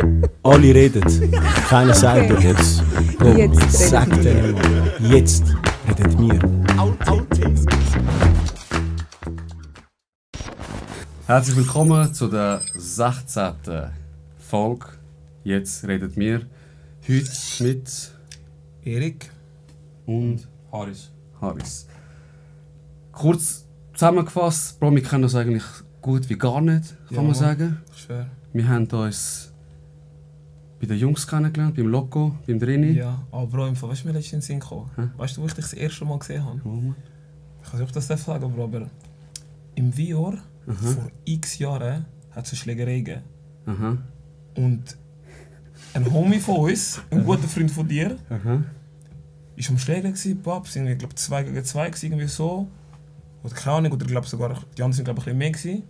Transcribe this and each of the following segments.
Alle reden, keiner sagt dir jetzt. Komm, Jetzt sag redet denen mal. Jetzt redet wir. Herzlich willkommen zu der 16. Folge. Jetzt redet wir. Heute mit Erik und Haris. Haris. Kurz zusammengefasst, Bro, wir kennen uns eigentlich gut wie gar nicht, kann Ja, man Mann. sagen. Schwer. Wir haben uns bei den Jungs kennengelernt, beim Loco, beim Drini. Ja, aber Bro, im Fall, weißt du, mir letztens in den Sinn gekommen? Hä? Weißt du, wo ich dich das erste Mal gesehen habe? Oh, Mann. Ich weiß nicht, ob ich das sagen Bro, aber im Vior vor x Jahren hat es eine Schlägerei gegeben. Aha. Und ein Homie von uns, ein guter Freund von dir, Aha. war am Schläger gewesen, Pap, sind wir, glaube 2 gegen 2 gewesen, irgendwie so. Oder keine Ahnung, oder glaub sogar, die anderen sind glaube ich ein bisschen mehr gewesen.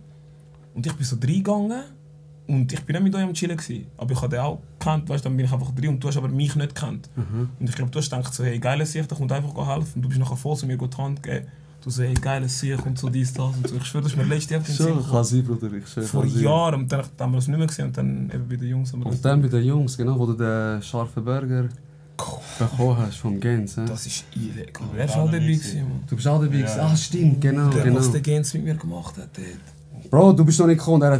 Und ich bin so reingegangen und ich bin nicht mit euch am Chillen gewesen. Aber ich habe den auch gekannt, weißt du, dann bin ich einfach drin und du hast aber mich nicht gekannt. Und ich glaube, du hast gedacht so, hey, geiles Sicht, der kommt einfach helfen. Und du bist nachher voll zu mir gut die Hand gegeben. Du so, hey, geiles Sicht und so dies, das und so. Ich schwöre, das ist mir letztes Jahr Schon, kann sein, Bruder. Ich schwöre, vor kann sein. Jahren, und dann haben wir das nicht mehr gesehen und dann eben bei den Jungs haben wir Und dann bei den Jungs, genau, wo du den scharfen Burger bekommen hast vom Gens. Das ist illegal. Ja, Wer war auch dabei nicht gewesen, Mann? Du bist auch dabei gewesen. Ja. Ah, stimmt, genau. Der, genau. was der Gens mit mir gemacht hat dort. Bro, du bist noch nicht gekommen, er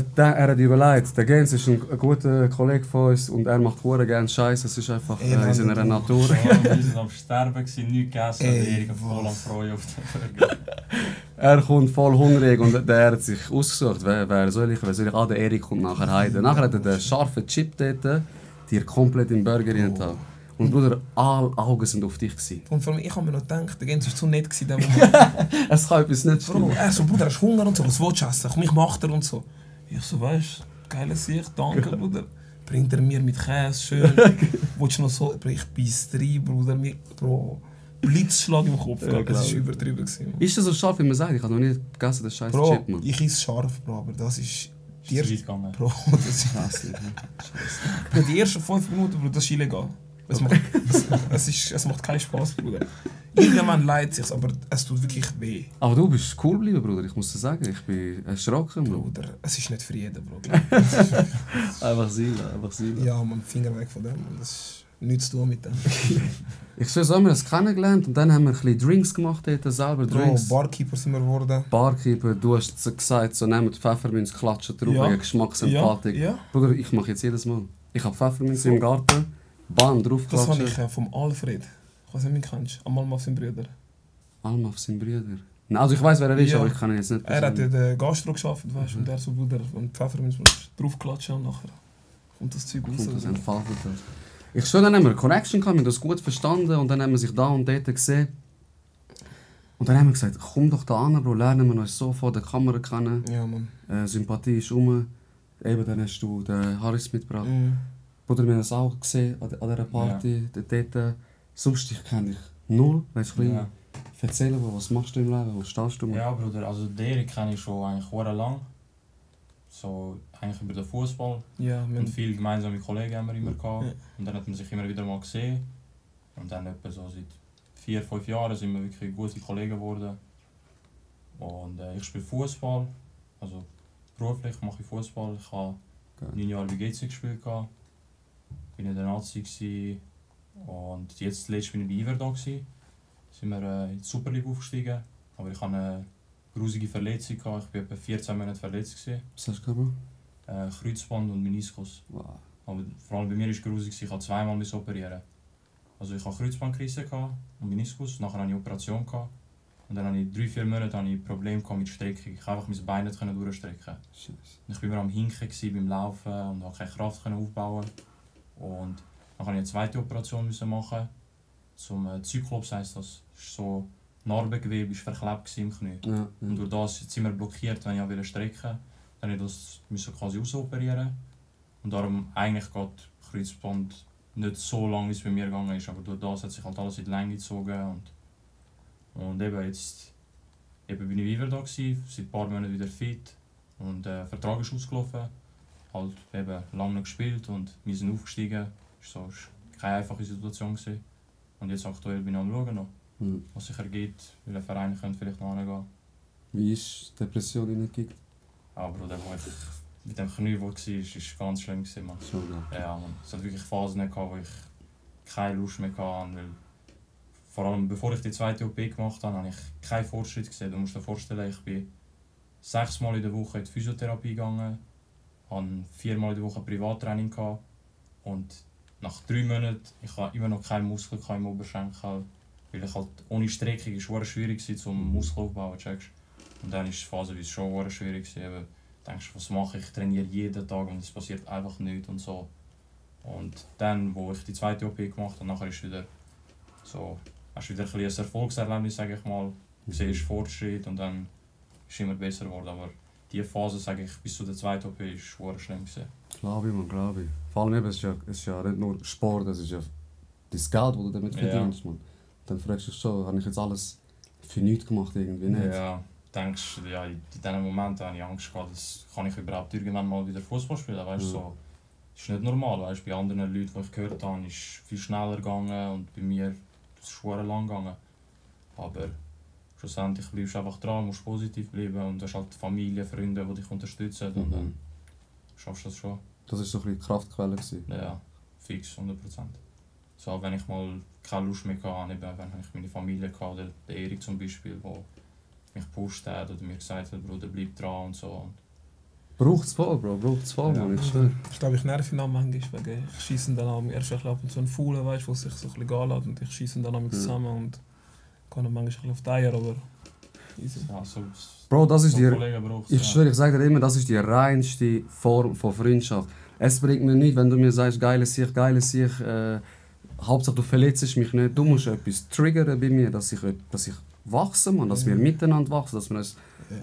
hat überlegt. Der Gens ist ein guter Kollege von uns und er macht hure gerne Scheiß. Es ist einfach Ey, in seiner Mann, Natur. Ja, wir sind am Sterben, nichts gegessen, Ey, und Erik voll am was? Freuen auf den Burger. Er kommt voll hungrig und der hat sich ausgesucht, wer soll ich? Ah, der Erik kommt nachher heim. Nachher hat er den scharfen Chip dort, dir komplett im Burger rein getan. Und Bruder, alle Augen sind auf dich gewesen. Und vor allem, ich habe mir noch gedacht, der Gens war zu nett gewesen, der Moment. Es kann etwas nicht Bro, stimmen. er so, Bruder, hast Hunger und so, was willst du essen? Komm, ich mach dir und so. Ich so, weißt du, geiles Sicht, danke, Bruder. Bringt er mir mit Käse, schön. Willst du noch so, Bro, ich beiß rein, Bruder, Bro. Blitzschlag im Kopf, Ja, das war glaub ich. übertrieben gewesen, Mann. Ist das so scharf, wie man sagt? Ich habe noch nie gegessen, den scheiß Bro, Chip, Mann. ich esse scharf, Bro, aber das ist... Die Ist zu erste, weit gegangen. Bro, das ist... Scheiße. Bro, die ersten 5 Minuten, Bro, das ist illegal. Es macht keinen Spaß, Bruder. Irgendwann leidet es sich, aber es tut wirklich weh. Aber du bist cool geblieben, Bruder. Ich muss dir sagen, ich bin erschrocken, Bro. Bruder, es ist nicht für jeden, Bro. Einfach Sila, einfach Sila. Ja, man, Finger weg von dem. Mann. Das ist nichts zu tun mit dem. Ich schwöre, so haben wir das kennengelernt und dann haben wir ein bisschen Drinks gemacht dort, selber Bro, Drinks. Barkeeper sind wir geworden. Barkeeper, du hast gesagt, so nehmt Pfefferminz, klatschen drauf Ja. wegen Geschmacksempathiek. Ja. Bruder, ich mache jetzt jedes Mal. Ich habe Pfefferminz im Garten, Bam, drauf Das habe klatschen. ich vom Alfred. Ich weiß nicht, wie du ihn kennst. Einmal auf seinen Brüder. Alma auf seinen Brüder. Nein, also ich weiß, wer er ist, Ja. aber ich kann ihn jetzt nicht Er hat in persönlich. der Gastro gearbeitet, weißt du, und er so, Bruder, und Pfefferminz musst du draufklatschen und nachher kommt das Zeug raus. Kommt das entfaltet hat. Ich schwöre, dann haben wir eine Connection gehabt, wir haben das gut verstanden und dann haben wir sich da und dort gesehen. Und dann haben wir gesagt, komm doch da an, Bro, lernen wir uns so vor der Kamera kennen. Ja, Mann. Sympathie ist rum. Eben, dann hast du den Haris mitgebracht. Mhm. Bruder, wir haben es auch gesehen an dieser Party, dort. Sonst, ich kenne dich null. Weißt du, Ja. erzähl mal, was machst du im Leben, wo stehst du? Ja, Bruder, also den Erik kenne ich schon eigentlich sehr lang. So, eigentlich über den Fußball. Ja, Und man. viele gemeinsame Kollegen haben wir immer gehabt. Ja. Und dann hat man sich immer wieder mal gesehen. Und dann etwa so seit 4, 5 Jahren sind wir wirklich gute Kollegen geworden. Und ich spiele Fußball. Also beruflich mache ich Fußball. Ich habe Geil. 9 Jahre bei GC gespielt. Bin in der Nazi gewesen. Und jetzt letztes bin ich bei Iverdon gewesen. Sind wir in die Super League aufgestiegen. Aber ich hatte eine grusige Verletzung. Ich war etwa 14 Monate verletzt gewesen. Was hast du gehabt, Kreuzband und Meniskus. Bro? Wow. Aber vor allem bei mir war es grusig, ich musste zweimal operieren. Also ich hatte Kreuzbandrisse und Meniskus, nachher hatte ich eine Operation. Und dann hatte ich 3-4 Monate Probleme mit Streckung. Ich konnte einfach mein Bein nicht durchstrecken. Scheiße. Und ich war immer am Hinken beim Laufen und konnte keine Kraft aufbauen. Und dann musste ich eine zweite Operation machen. Zum Zyklops heisst das. Das ist so Narbengewebe ist verklebt im Knie. Ja, Und durch das ist immer blockiert, wenn ich auch strecken. Dann musste ich das quasi ausoperieren. Und darum eigentlich geht Kreuzband nicht so lange, wie es bei mir gegangen ist. Aber durch das hat sich halt alles in die Länge gezogen. Und eben jetzt bin ich wieder da gewesen, seit ein paar Monaten wieder fit. Und der Vertrag ist ausgelaufen. Halt eben lange noch gespielt und wir sind aufgestiegen. Das war keine einfache Situation gewesen. Und jetzt aktuell bin ich am Schauen noch, Mhm. was sich ergibt, weil ein Verein könnte vielleicht noch hingehen. Wie ist die Depression reingegangen? Aber wo ich mit dem Knie, das war, ist ganz schlimm gewesen, man. Schon, ja. Ja, man. Es hat wirklich Phasen gehabt, wo ich keine Lust mehr hatte, weil vor allem bevor ich die zweite OP gemacht habe, habe ich keinen Fortschritt gesehen. Du musst dir vorstellen, ich bin 6 Mal in der Woche in die Physiotherapie gegangen, hatte 4 Mal in der Woche Privattraining gehabt und nach 3 Monaten ich hatte immer noch keinen Muskel im Oberschenkel, weil ich halt ohne Streckung ist es schwierig war, zum Muskel aufbauen, checkst. Und dann war es phasenweise schon schwierig. Du denkst, was mache ich? Ich trainiere jeden Tag und es passiert einfach nichts und so. Und dann, wo ich die zweite OP gemacht habe, nachher ist wieder so, hast du wieder ein Erfolgserlebnis, sage ich mal. Du siehst Fortschritt und dann ist es immer besser geworden. Aber diese Phase, sage ich, bis zu der zweiten OP war schwer schlimm gewesen. Glaube ich, man, glaube ich. Vor allem eben, es ist ja nicht nur Sport, es ist ja das Geld, das du damit verdienst, man. Dann fragst du dich schon, habe ich jetzt alles für nichts gemacht irgendwie, nicht? Ja, denkst, ja, in diesen Momenten habe ich Angst gehabt, dass kann ich überhaupt irgendwann mal wieder Fußball spielen, weißt du, so. Das ist nicht normal, weißt, bei anderen Leuten, die ich gehört habe, ist es viel schneller gegangen und bei mir ist es schwer lang gegangen. Aber schlussendlich bleibst du einfach dran, musst positiv bleiben und du hast halt Familie, Freunde, die dich unterstützen und dann schaffst du das schon. Das war so ein bisschen die Kraftquelle gewesen. Ja, fix, 100%. So, wenn ich mal keine Lust mehr hatte, wenn ich meine Familie hatte, oder der Erik zum Beispiel, der mich gepusht hat oder mir gesagt hat, Bruder, bleib dran und so. Braucht es voll, Bro, braucht es voll, man. Ich glaube, ich nerv ihn auch manchmal, wegen ich schiesse dann am ersten ab und zu einen Faulen, weißt, wo sich so ein bisschen gehen lässt und ich schiesse dann auch zusammen und kann dann manchmal ein bisschen auf die Eier, aber easy. Ja, so, Bro, das ist so die... Kollegen braucht's, Ich schwöre, ich sage dir immer, das ist die reinste Form von Freundschaft. Es bringt mir nichts, wenn du mir sagst, geile Sicht, Hauptsache du verletzt mich nicht. Du musst etwas triggern bei mir, dass ich wachse, man, dass wir miteinander wachsen, dass wir uns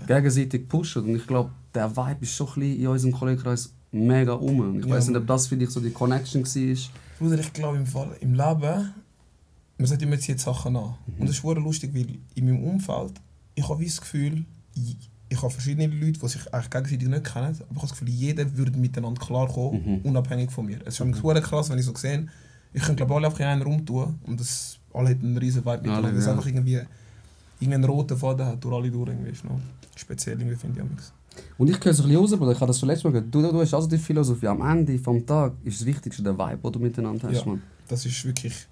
gegenseitig pushen. Und ich glaube, der Vibe ist schon ein bisschen in unserem Kollegenkreis mega Und ich weiß nicht, ob das für dich so die Connection war. Bruder, ich glaube im Leben, man sagt immer zieht Sachen an. Und das ist wirklich lustig, weil in meinem Umfeld, ich habe das Gefühl, ich habe verschiedene Leute, die sich eigentlich gegenseitig nicht kennen, aber ich habe das Gefühl, jeder würde miteinander klarkommen, unabhängig von mir. Es ist wirklich krass, wenn ich so sehe, ich könnte glaube alle einfach in einen Raum tun und das, alle hätten einen riesen Vibe miteinander. Das einfach irgendwie einen roten Faden hat durch alle durch. Irgendwie, ist noch speziell, irgendwie, finde ich. Und ich höre so ein bisschen raus, Bruder, ich habe das zuletzt mal gehört, du hast also die Philosophie, am Ende des Tages ist das Wichtigste der Vibe, den du miteinander hast, man. Das ist wirklich,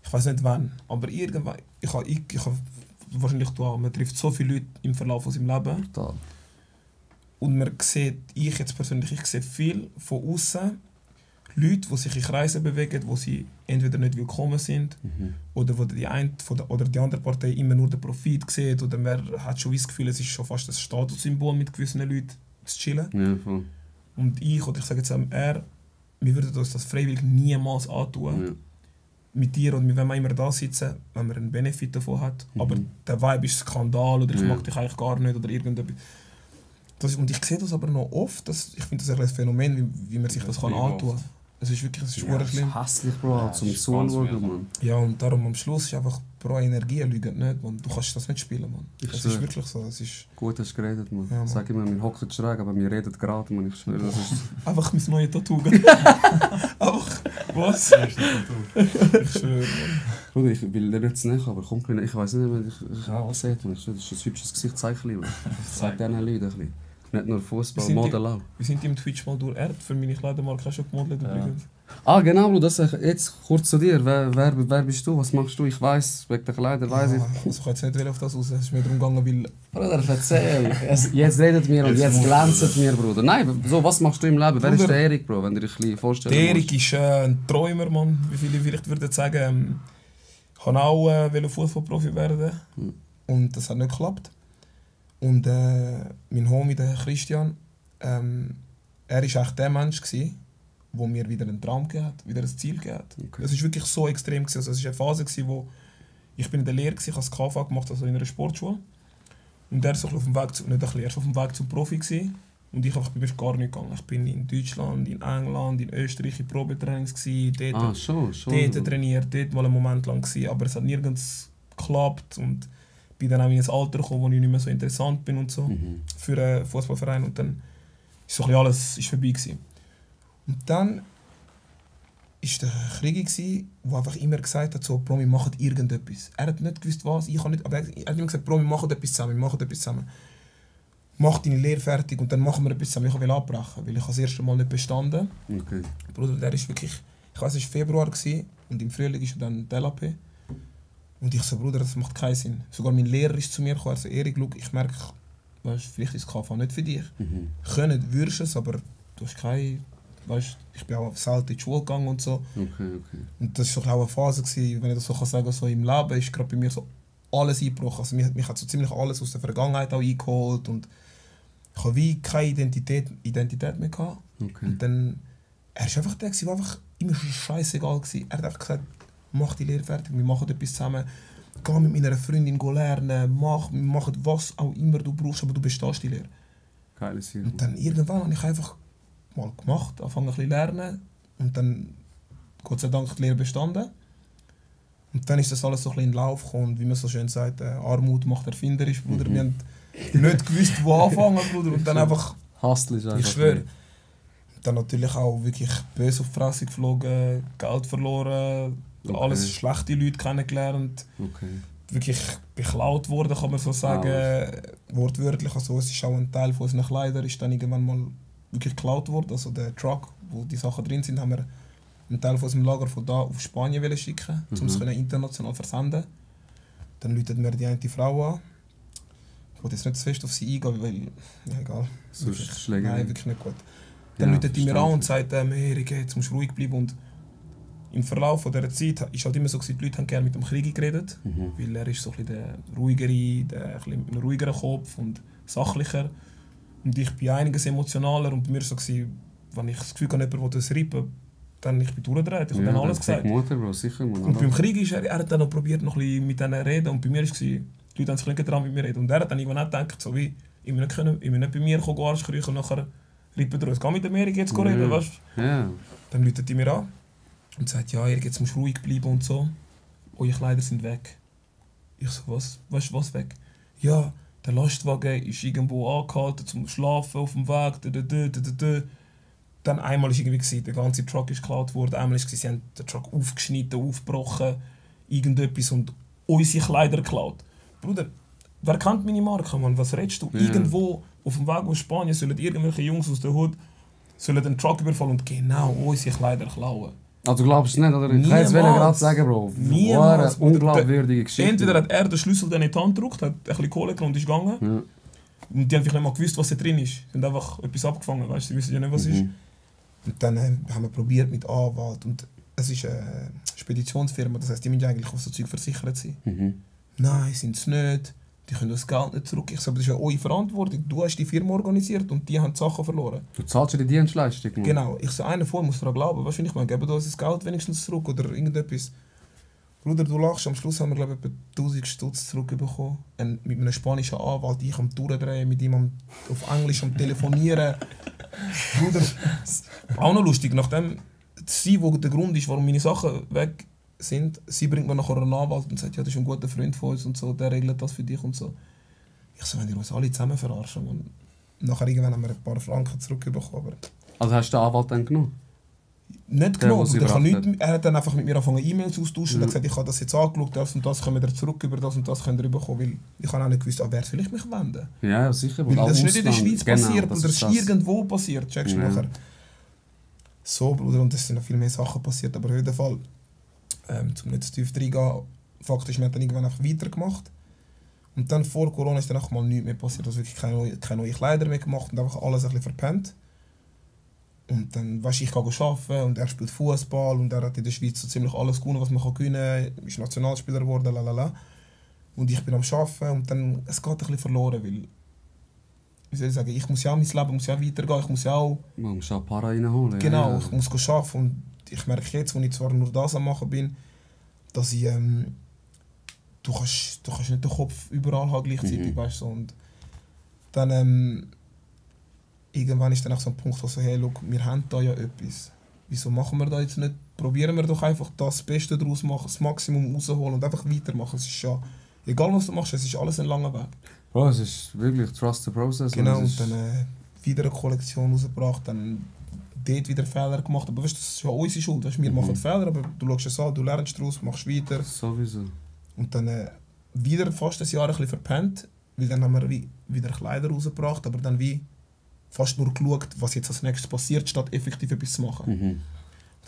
ich weiß nicht wann, aber irgendwann, ich habe wahrscheinlich du auch, man trifft so viele Leute im Verlauf von seinem Leben. Total. Und man sieht, ich sehe viel von außen Leute, die sich in Kreisen bewegen, wo sie entweder nicht willkommen sind oder wo die eine oder die andere Partei immer nur den Profit sieht oder man hat schon das Gefühl, es ist schon fast ein Statussymbol mit gewissen Leuten zu chillen. Ja, voll. Und ich sage jetzt wir würden uns das freiwillig niemals antun. Ja. Mit dir und wenn wir immer da sitzen, wenn man einen Benefit davon hat. Aber der Vibe ist Skandal oder ich mag dich eigentlich gar nicht oder irgendetwas. Und ich sehe das aber noch oft, ich finde das ein Phänomen, wie man sich das kann antun kann. Es ist wirklich schlimm. Das ist hässlich, Bro, Ja, zum das ist Zuschauen, ganz man. Ja, und darum am Schluss ist einfach pro Energie lügen nicht, man. Du kannst das nicht spielen, man. Es ist wirklich so. Es ist Gut hast du geredet, man. Ja, man. Sag immer, wir hocken schräg, aber wir reden gerade, man. Ich schwöre, das ist... einfach mein neues Tattoo. Einfach, was? Ich schwöre, man. Bruder, ich will dir nicht zu nahe, aber komm, ich weiß nicht, ich seht, man. Ich schwöre, das ist ein hübsches Gesichtszeichen, man. Ich sag diesen Leuten ein bisschen. Nicht nur Fußball, Model auch. Wir sind im Twitch mal durcherbt, für meine Kleidermarke schon gemodelt übrigens. Ah, genau, Bro, das jetzt kurz zu dir. Wer bist du? Was machst du? Ich weiss, wegen der Kleider weiss ich. Also ich kann jetzt nicht auf das raus, es ist mir darum gegangen, weil... Bruder, erzähl. Jetzt redet mir und jetzt glänzt mir, Bruder. Nein, so, was machst du im Leben? Wer ist der Erik, Bro, wenn du dich ein bisschen vorstellen Der Erik ist ein Träumer, Mann. Wie viele vielleicht würden sagen, ich wollte auch Fußballprofi werden. Und das hat nicht geklappt. Und mein Homie, der Christian, er war eigentlich der Mensch, der mir wieder einen Traum gegeben hat, wieder ein Ziel gegeben hat. Okay. Es war wirklich so extrem. Also, es war eine Phase, wo ich in der Lehre war, ich habe das KV gemacht, also in einer Sportschule. Und er war auf dem Weg auf dem Weg zum Profi. Und ich bin gar nicht gegangen. Ich bin in Deutschland, in England, in Österreich in Probetrainings dort, schon. dort trainiert, dort mal einen Moment lang gewesen, aber es hat nirgends geklappt und bin dann auch in ein Alter gekommen, wo ich nicht mehr so interessant bin und so für einen Fußballverein und dann ist so ein bisschen alles vorbei gewesen. Und dann war der Krieg, der einfach immer gesagt hat, so, Bro, wir machen irgendetwas. Er hat nicht gewusst was, ich habe nicht, aber er hat immer gesagt, Bro, wir machen etwas zusammen. mach deine Lehre fertig und dann machen wir etwas zusammen. Ich will abbrechen, weil ich das erste Mal nicht bestanden. Okay. Bruder, der ist wirklich, ich weiß, es war Februar gewesen, und im Frühling ist dann die LAP. Und ich so, Bruder, das macht keinen Sinn. Sogar mein Lehrer ist zu mir gekommen, also Erik, ich merke, weißt, vielleicht ist das KV nicht für dich. Können würdest es, aber du hast keine, weißt, ich bin auch selten in die Schule gegangen und so. Okay. Und das war auch eine Phase gewesen, wenn ich das so sagen kann, so im Leben ist gerade bei mir so alles eingebrochen. Also mich hat so ziemlich alles aus der Vergangenheit auch eingeholt und ich habe wie keine Identität mehr gehabt. Okay. Und dann, er war einfach der, der einfach immer scheißegal war. Er hat einfach gesagt, mach die Lehre fertig, wir machen etwas zusammen. Geh mit meiner Freundin lernen, wir machen was auch immer du brauchst, aber du bestehst die Lehre. Geiles Ziel. Und dann irgendwann habe ich einfach mal gemacht, angefangen ein bisschen lernen und dann Gott sei Dank die Lehre bestanden. Und dann ist das alles so ein bisschen in den Lauf gekommen und wie man so schön sagt, Armut macht erfinderisch, Bruder. Wir haben nicht gewusst, wo anfangen, Bruder. Und dann einfach, Hustle ist einfach. ich schwöre. Und dann natürlich auch wirklich böse auf die Fresse geflogen, Geld verloren, alles schlechte Leute kennengelernt. Okay. Wirklich beklaut worden, kann man so sagen. Wortwörtlich, also es ist auch ein Teil von unseren Kleidern, ist dann irgendwann mal wirklich geklaut worden. Also der Truck, wo die Sachen drin sind, haben wir einen Teil von unserem Lager von da auf Spanien schicken, um es international versenden. Dann läutet mir die eine Frau an. Ich will jetzt nicht zu fest auf sie eingehen, weil, ja egal. Sonst Nein, wirklich nicht gut. Dann läutet die mir an und sagt, Erik, jetzt musst du ruhig bleiben. Und im Verlauf dieser Zeit ist halt immer so, die Leute haben gerne mit dem Krieg geredet, weil er ist so ein bisschen der ruhigere, der ein bisschen ruhigere Kopf und sachlicher. Und ich bin einiges emotionaler und bei mir war es so, wenn ich das Gefühl habe, jemand will das rippen, dann ich bin durchgedreht, ich habe dann alles gesagt. Mutter, Bro, sicher, Mann, und beim Krieg ist er hat dann noch probiert, noch ein bisschen mit denen zu reden und bei mir war es, die Leute haben sich nicht getraut mit mir reden. Und er hat dann irgendwann auch gedacht, so wie, ich will nicht bei mir kommen, Arsch kriechen und nachher rippen wir uns. Geh mit Erik jetzt reden, weißt du? Ja. Dann läutet die mir an und sagt, ja Erik, jetzt musst du ruhig bleiben und so. Eure Kleider sind weg. Ich so, was? Weißt du, was weg? Ja, der Lastwagen ist irgendwo angehalten zum Schlafen auf dem Weg. Dann einmal war irgendwie, der ganze Truck ist geklaut worden, einmal war sie haben den Truck aufgeschnitten, aufgebrochen, irgendetwas und unsere Kleider geklaut. Bruder, wer kennt meine Marke, Mann? Was redest du? Irgendwo auf dem Weg aus Spanien sollen irgendwelche Jungs aus der Hut den Truck überfallen und genau unsere Kleider klauen. Also glaubst du nicht, oder? Ich kann jetzt gerade sagen, Bro. Niemals. Eine unglaubwürdige Geschichte. Entweder hat er den Schlüssel in die Hand gedrückt, hat ein bisschen Kohle genommen und ist gegangen. Ja. Und die haben vielleicht nicht mal gewusst, was da drin ist. Sie haben einfach etwas abgefangen, weißt du, sie wissen ja nicht, was ist. Und dann haben wir probiert mit Anwalt. Und es ist eine Speditionsfirma, das heisst, die müssen eigentlich auf so Zeug versichert sein. Nein, sind es nicht. Die können das Geld nicht zurück. Ich sage, das ist ja eure Verantwortung. Du hast die Firma organisiert und die haben die Sachen verloren. Du zahlst ja die Dienstleistung. Man. Genau. Ich sage, einer von muss daran glauben. Weißt du, ich meine, geben uns das Geld wenigstens zurück oder irgendetwas. Bruder, du lachst. Am Schluss haben wir, glaube ich, etwa 1000 Stutz zurückbekommen. Mit einem spanischen Anwalt, ich am Durchdrehen, mit ihm auf Englisch am Telefonieren. Bruder, auch noch lustig. Nachdem sie, wo der Grund ist, warum meine Sachen weg sind, sie bringt mir nachher einen Anwalt und sagt, ja, das ist ein guter Freund von uns und so, der regelt das für dich und so. Ich so, wenn ihr uns alle zusammen verarschen. Und nachher irgendwann haben wir ein paar Franken zurückbekommen. Aber also hast du den Anwalt dann genommen? Nicht genommen. Er hat dann einfach mit mir angefangen E-Mails austauschen und hat gesagt, ich habe das jetzt angeschaut, das und das können wir zurück, über das und das könnt ihr bekommen, weil ich habe auch nicht gewusst, wer soll ich mich wenden? Ja, sicher. Weil das ist nicht in der Schweiz passiert, das ist irgendwo passiert, checkst du nachher. So, Bruder, und es sind noch viel mehr Sachen passiert, aber auf jeden Fall, zum nicht zu tief reingehen, faktisch, wir haben dann irgendwann einfach weitergemacht. Und dann vor Corona ist dann auch mal nichts mehr passiert, also wirklich keine neuen Kleider mehr gemacht und einfach alles ein bisschen verpennt. Und dann, weißt du, ich gehe arbeiten und er spielt Fußball und er hat in der Schweiz so ziemlich alles gewonnen, was man gewinnen kann, ist Nationalspieler geworden, lalala. Und ich bin am Arbeiten und dann, es geht ein bisschen verloren, weil, wie soll ich sagen, ich muss ja auch mein Leben muss ja weitergehen, ich muss ja auch... Man muss auch Para reinholen. Genau, ja. Ich muss arbeiten und ich merke jetzt, wo ich zwar nur das am machen bin, dass ich, du kannst nicht den Kopf überall haben gleichzeitig, weißt du, und dann, irgendwann ist dann auch so ein Punkt, wo so, hey, look, wir haben da ja etwas. Wieso machen wir da jetzt nicht? Probieren wir doch einfach das Beste daraus machen, das Maximum rausholen und einfach weitermachen. Es ist ja, egal was du machst, es ist alles ein langer Weg. Bro, es ist wirklich trust the process. Genau, und dann wieder eine Kollektion rausgebracht, dann dort wieder Fehler gemacht. Aber weißt du, das ist ja unsere Schuld. Weißt, wir machen Fehler, aber du schaust es an, du lernst daraus, machst weiter. Sowieso. Und dann wieder fast ein Jahr ein bisschen verpennt. Weil dann haben wir wie wieder Kleider rausgebracht, aber dann wie fast nur geschaut, was jetzt als nächstes passiert, statt effektiv etwas zu machen. Mhm.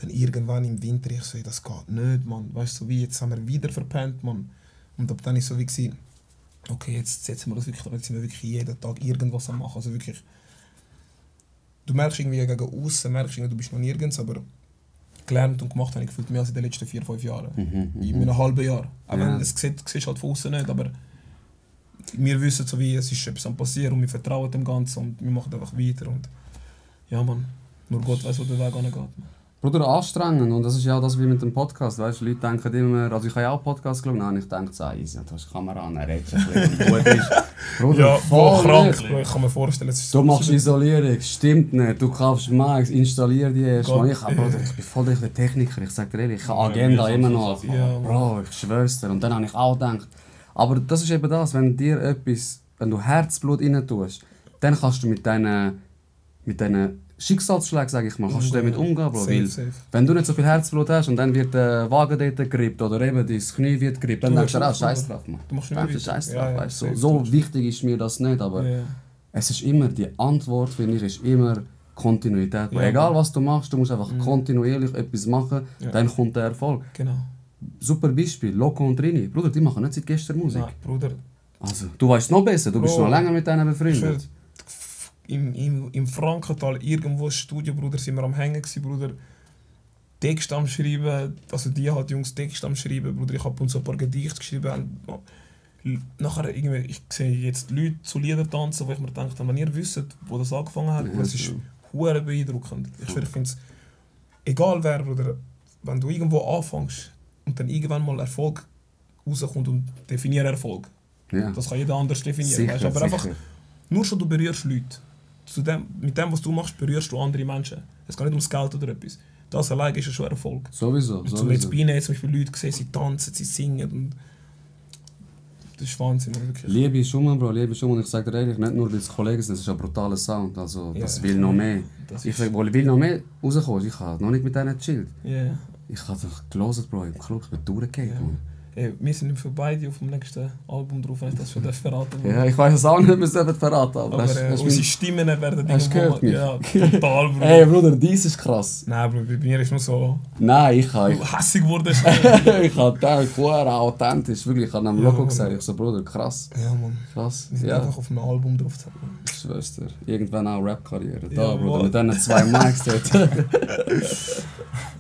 Dann irgendwann im Winter, ich so, das geht nicht, Mann. Weißt du, so wie jetzt haben wir wieder verpennt, Mann. Und ab dann ist so wie gewesen, okay, jetzt setzen wir das wirklich, jetzt sind wir wirklich jeden Tag irgendwas am machen. Also wirklich, du merkst irgendwie gegen außen, merkst irgendwie, du bist noch nirgends, aber gelernt und gemacht habe ich gefühlt mehr als in den letzten 4-5 Jahren. In einem halben Jahr. Auch wenn das siehst halt von außen nicht, aber wir wissen so wie, es ist etwas am passieren und wir vertrauen dem Ganzen und wir machen einfach weiter. Und ja, Mann, nur Gott weiß, wo der Weg angeht. Bruder, anstrengend. Und das ist ja auch das wie mit dem Podcast. Weißt, Leute denken immer, also ich habe ja auch Podcasts geschaut, nein, ich denke, so easy, du hast die Kamera an, er redet ein bisschen, gut ist. Bruder, Ja, voll krank. nicht. Bro, ich kann mir vorstellen, es ist Du machst Isolierung, stimmt nicht. Du kaufst Max, installier die erst mal. Ich bin voll der Techniker, ich sag dir ehrlich, ich habe Agenda immer noch. Ja, Bro, ich schwör's dir. Und dann habe ich auch gedacht, aber das ist eben das, wenn du Herzblut rein tust, dann kannst du mit deinen Schicksalsschlägen, sag ich mal, kannst du damit umgehen, Bro. Weil, wenn du nicht so viel Herzblut hast und dann wird der Wagen dort gerippt oder eben dein Knie wird gerippt, dann denkst du auch, scheiß drauf, Mann. Du machst Dann nicht scheiß weiter. drauf, weißt du. So wichtig ist mir das nicht, aber es ist immer, die Antwort, finde ich, ist immer Kontinuität. Ja. Egal was du machst, du musst einfach kontinuierlich etwas machen, dann kommt der Erfolg. Genau. Super Beispiel, Loco und Rini. Bruder, die machen nicht seit gestern Musik. Nein, Bruder, Also, du weißt noch besser, du bist Bro, noch länger mit denen befreundet. im Frankenthal, irgendwo im Studio, Bruder, sind wir am Hängen gewesen, Bruder. Text am Schreiben, also die halt Jungs Text am Schreiben, Bruder, ich habe uns ein paar Gedichte geschrieben. Nachher irgendwie, ich sehe jetzt Leute zu Liedern tanzen, wo ich mir denke, wenn ihr wisst, wo das angefangen hat, Ja, das ist hure beeindruckend. Ich finde es, egal wer, Bruder, wenn du irgendwo anfängst und dann irgendwann mal Erfolg rauskommt und definiere Erfolg. Ja. Das kann jeder anders definieren. Sicher, Weißt? Aber sicher. einfach, nur schon du berührst Leute. Mit dem, was du machst, berührst du andere Menschen. Es geht nicht ums Geld oder etwas. Das allein ist ja schon Erfolg. Sowieso. Zum jetzt bei ihnen zum Beispiel Leute gesehen, sie tanzen, sie singen. Und das ist Wahnsinn, wirklich. Liebe ist um, Bro, Liebe ist um. Und ich sage dir ehrlich, nicht nur weil es Kollegen sind, das ist ein brutaler Sound. Also, das Ja. will noch mehr. Das Ich ist- will noch mehr rauskommen. Ich habe noch nicht mit denen gechillt. Yeah. Ich habe doch gelesen, Bro, im Club, ich bin durchgegangen. Ja. Mann. Wir sind für beide auf dem nächsten Album drauf, wenn ich das schon verraten darf. Ja, ich weiß es auch nicht, wir sollten verraten. Aber Aber hast du unsere Stimmen werden hast du gehört mich? Ja, total, Bruder. Hey Bruder, dies ist krass. Nein, Bruder, bei mir ist nur so Nein, ich hässig geworden. ich habe gedacht, wow, authentisch. Wirklich, ich habe am Ja, Logo Mann. gesagt, ich so, Bruder, krass. Ja, Mann. Krass. Wir sind Ja, einfach auf einem Album drauf. ich schwör's dir. Irgendwann auch Rap-Karriere. Da, Ja, Bruder, Mann. mit diesen 2 Mics dort.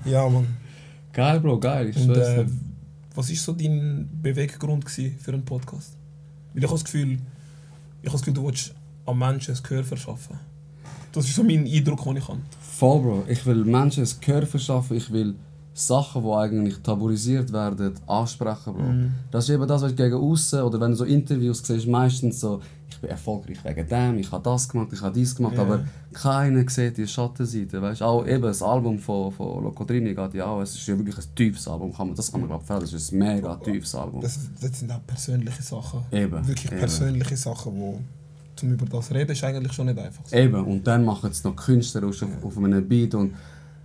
Ja, Mann. Geil, Bro, geil. Ich Und schwör's dir. was war so dein Beweggrund für einen Podcast? Weil ich habe das Gefühl, du willst am Menschen ein Gehör verschaffen. Das ist so mein Eindruck, den ich habe. Voll, Bro. Ich will Menschen ein Gehör verschaffen. Ich will Sachen, die eigentlich tabuisiert werden, ansprechen, Bro. Das ist eben das, was ich gegen aussen oder wenn du so Interviews siehst, meistens so, ich bin erfolgreich wegen dem, ich habe das gemacht, ich habe dies gemacht, Ja. aber keiner sieht die Schattenseite, weißt du? Auch eben das Album von Locodrini geht ja auch, es ist ja wirklich ein tiefes Album, das kann man glaube ich, das ist ein mega tiefes Album. Das sind auch persönliche Sachen. Eben, Wirklich eben. persönliche Sachen, wo zum über das reden ist eigentlich schon nicht einfach. So. Eben, und dann machen es noch Künstler auf einem Beat und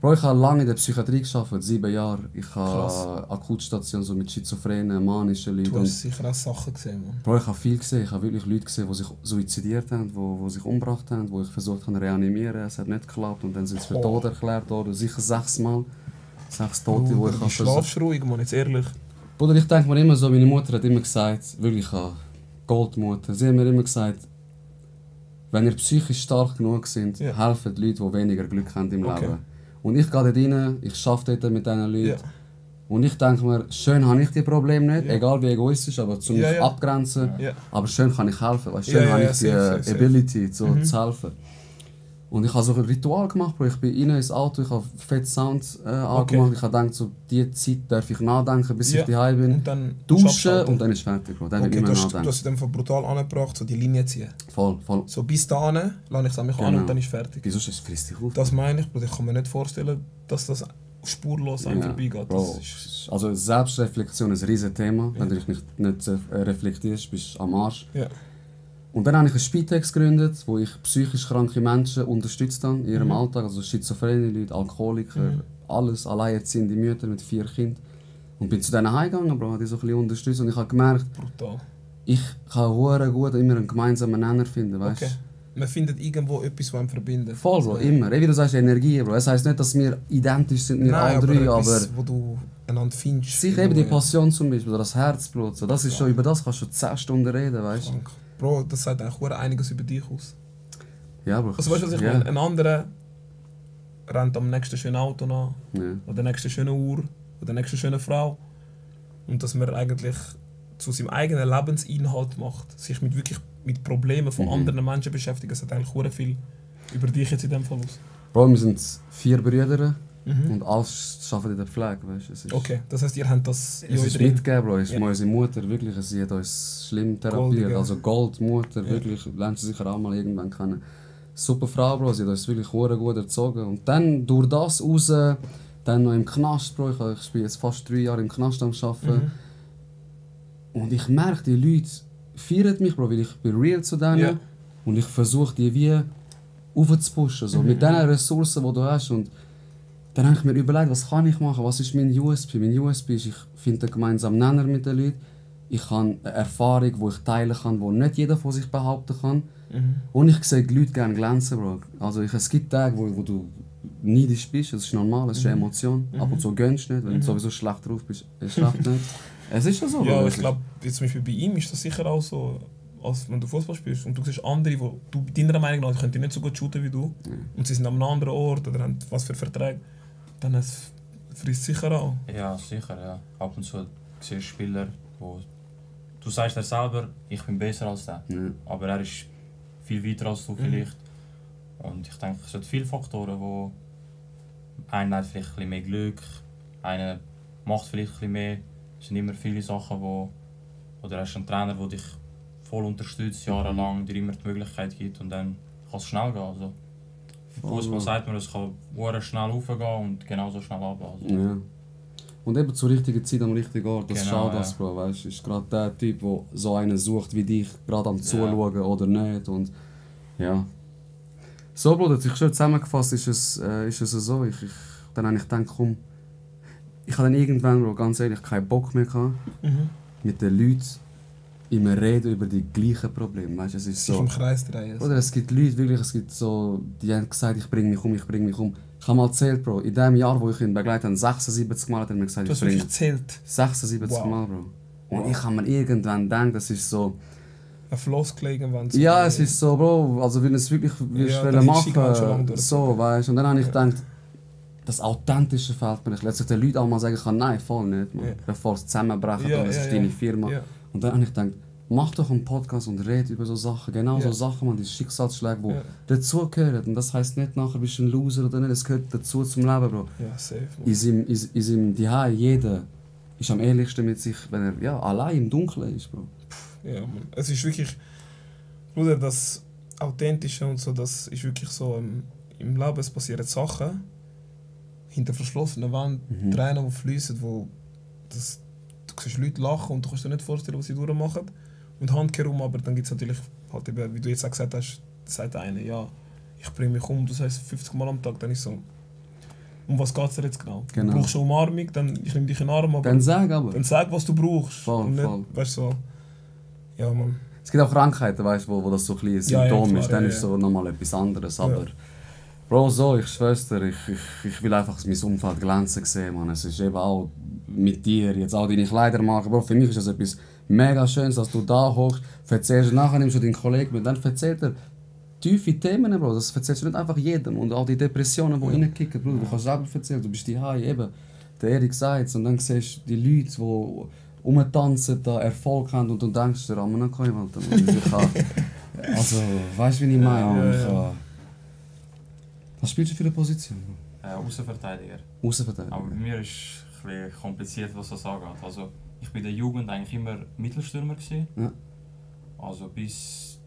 Bro, ich habe lange in der Psychiatrie gearbeitet, 7 Jahre. Ich habe Akutstation so mit Schizophrenen, manischen Leuten. Du hast sicher auch Sachen gesehen, Mann. Bro, ich habe viel gesehen. Ich habe wirklich Leute gesehen, die sich suizidiert haben, die sich umgebracht haben, die ich versucht habe zu reanimieren. Es hat nicht geklappt und dann sind sie für tot erklärt worden. Sicher 6 Mal. 6 Tote, die ich Du habe schlafst ruhig, Mann, jetzt ehrlich. Bruder, ich denke mir immer so, meine Mutter hat immer gesagt, wirklich Goldmutter, sie hat mir immer gesagt, wenn ihr psychisch stark genug sind, Ja. helfen die Leute, die weniger Glück haben im Okay. Leben. Und ich gehe dort rein, ich arbeite dort mit diesen Leuten. Ja. Und ich denke mir, schön habe ich die Probleme nicht, Ja. egal wie egoistisch, aber zum mich Ja, ja. abgrenzen. Ja. Aber schön kann ich helfen, weißt, schön Ja, habe ja, ich die safe, safe. Ability zu helfen. Und ich habe so ein Ritual gemacht, Bro. Ich bin rein ins Auto, ich habe fett Sounds angemacht. Ich habe gedacht, so, diese Zeit darf ich nachdenken, bis Ja. ich daheim bin. Und dann Duschen und dann ist fertig, Bro. Dann will ich okay, nicht du mehr hast nachdenken. es dann von brutal angebracht, so die Linie ziehen. Voll. So bis dahin lasse ich es an mich an Genau. und dann ist fertig. Wieso frisst dich auf? Das meine ich, Bruder. Ich kann mir nicht vorstellen, dass das spurlos an vorbeigeht. Bro, Das ist, also Selbstreflexion ist ein riesen Thema. Wenn du dich nicht reflektierst, bist du am Arsch. ja. Und dann habe ich ein Spitex gegründet, wo ich psychisch kranke Menschen unterstützt habe in ihrem Alltag. Also schizophrene Leute, Alkoholiker, alles, alleinerziehende Mütter mit 4 Kindern. Und bin zu denen heimgegangen, Bro, habe die so ein bisschen unterstützt. Und ich habe gemerkt, Brutal. ich kann hure gut immer einen gemeinsamen Nenner finden, weißt du? Okay. Man findet irgendwo etwas, was einen verbindet. Voll, Bro, immer. Wie du sagst, Energie, Bro. Es heisst nicht, dass wir identisch sind, wir Nein, alle drei, aber... etwas, wo du einander findest. Sicher eben die Passion zum Beispiel, oder das Herzblut. So. Das ist schon, über das kannst du 10 Stunden reden, weißt du? Krank. Bro, das sagt eigentlich hure einiges über dich aus. Ja, Bro. Also weißt du, was ich meine? Ein anderer rennt am nächsten schönen Auto nach, Ja. oder der nächsten schönen Uhr, oder der nächsten schönen Frau. Und dass man eigentlich zu seinem eigenen Lebensinhalt macht, sich mit Problemen von anderen Menschen beschäftigt, das hat eigentlich hure viel über dich jetzt in dem Fall aus. Bro, wir sind 4 Brüder und alles arbeiten in der Pflege, weißt du? Es ist, Okay, das heisst, ihr habt das es ist drin. mitgegeben, Bro. Es ist Ja. unsere Mutter, wirklich, sie hat uns schlimm therapiert. Goldige. Also Goldmutter, Ja. wirklich, lernst du sicher auch mal irgendwann kennen. Super Frau, Bro, sie hat uns wirklich hure gut erzogen. Und dann durch das raus, dann noch im Knast, Bro. Ich spiele jetzt fast 3 Jahre im Knast am Arbeiten. Und ich merke, die Leute feiern mich, Bro, weil ich bin real zu denen. Ja. Und ich versuche die wie aufzupushen, so, mit den Ressourcen, die du hast. Und dann habe ich mir überlegt, was kann ich machen, was ist mein USP? Mein USP ist, ich finde einen gemeinsamen Nenner mit den Leuten. Ich habe eine Erfahrung, die ich teilen kann, die nicht jeder von sich behaupten kann. Und ich sehe die Leute gerne glänzen, Bro. Also es gibt Tage, wo du neidisch bist, das ist normal, das ist eine Emotion. Ab und zu gönnst du nicht, wenn du sowieso schlecht drauf bist, schlecht nicht. Es ist ja so. Ja, Bro. ich glaube, zum Beispiel bei ihm ist das sicher auch so, als wenn du Fußball spielst und du siehst andere, die du deiner Meinung nach können die nicht so gut shooten wie du und sie sind an einem anderen Ort oder haben was für Verträge, dann es frisst sicher auch. Ja, sicher, ja. Ab und zu siehst du Spieler, wo du sagst dir selber, ich bin besser als der. Ja. Aber er ist viel weiter als du vielleicht. Und ich denke, es sind viele Faktoren, wo einer hat vielleicht ein bisschen mehr Glück, einer macht vielleicht ein bisschen mehr. Es sind immer viele Sachen, oder hast einen Trainer, der dich voll unterstützt, jahrelang, dir immer die Möglichkeit gibt und dann kann es schnell gehen. Also, im Fußball sagt man, es kann sehr schnell raufgehen und genauso schnell runter. Also, Ja. Und eben zur richtigen Zeit am richtigen Ort, das Genau, schaut das, ja. Bro, weißt du, ist gerade der Typ, der so einen sucht wie dich, gerade am Zuschauen oder nicht und ja. So, Bruder, ich schon zusammengefasst ist es so, dann habe ich gedacht, komm, ich habe dann irgendwann, Bro, ganz ehrlich, keinen Bock mehr gehabt, mit den Leuten immer reden über die gleichen Probleme, weißt du, es ist Sich so. im Kreis drehen. Oder es gibt Leute, wirklich, es gibt so, die haben gesagt, ich bringe mich um. Ich habe mal erzählt, Bro, in dem Jahr, wo ich ihn begleitet habe, 76 Mal hat er mir gesagt, Du ich hast bringe wirklich gezählt. 76 Wow. Mal, Bro. Und ich habe mir irgendwann gedacht, das ist so... Ein Floskel irgendwann. Ja, es ist so, Bro, also wenn du es wirklich Ja, willst dann ist die Signal schon lange machen, durch. so, weißt du. Und dann habe ich gedacht, das Authentische fehlt mir nicht. Letztlich den Leuten auch mal sagen kann, nein, voll nicht, man. Ja. Bevor es zusammenbrechen, Ja, dann ist es ja, deine ja. Firma. Ja. Und dann habe ich gedacht, mach doch einen Podcast und red über so Sachen. Genau Ja. so Sachen, man, die Schicksalsschläge, die Ja. dazugehören. Und das heisst nicht, nachher bist du ein Loser oder nicht, es gehört dazu zum Leben, Bro. Ja, safe. In seinem Zuhause, jeder ist am ehrlichsten mit sich, wenn er ja, allein im Dunkeln ist, Bro. Ja, Mann. Es ist wirklich, Bruder, das Authentische und so, das ist wirklich so, im Leben es passieren Sachen, hinter verschlossenen Wänden, Tränen, die fließen, wo du siehst Leute lachen und du kannst dir nicht vorstellen, was sie durchmachen. Und handkehrum, aber dann gibt es natürlich, halt eben, wie du jetzt auch gesagt hast, sagt einer, ja, ich bringe mich um, das heisst 50 Mal am Tag, dann ist so, um was geht es dir jetzt genau? Genau. Du brauchst eine Umarmung, dann ich nehme dich in den Arm, aber Dann sag aber. dann sag, was du brauchst. Voll, und nicht, voll. weißt du, so, ja, Mann. Es gibt auch Krankheiten, weißt, wo das so ein bisschen Ja, ja, Symptom klar, ist, dann ja, ist es ja. so nochmal etwas anderes. Aber Bro, so, ich schwör's dir, ich will einfach mein Umfeld glänzen sehen, man. Es ist eben auch mit dir, jetzt auch deine Kleider machen. Bro, für mich ist das etwas mega Schönes, dass du da hochst, erzählst, nachher nimmst du deinen Kollegen mit, dann erzählt er tiefe Themen, Bro. Das erzählst du nicht einfach jedem. Und auch die Depressionen, die reinkicken, Bro. Du kannst selber erzählen, du bist die Hause, eben. Der Erik sagt und dann siehst du die Leute, die rumtanzen, da Erfolg haben und du denkst dir, man, okay, also, weißt du, wie ich meine? Ja. Was spielst du für eine Position? Außenverteidiger. Außenverteidiger. Aber bei mir ist es ein bisschen kompliziert, was das angeht. Also, ich war in der Jugend eigentlich immer Mittelstürmer gewesen. Ja. Also ich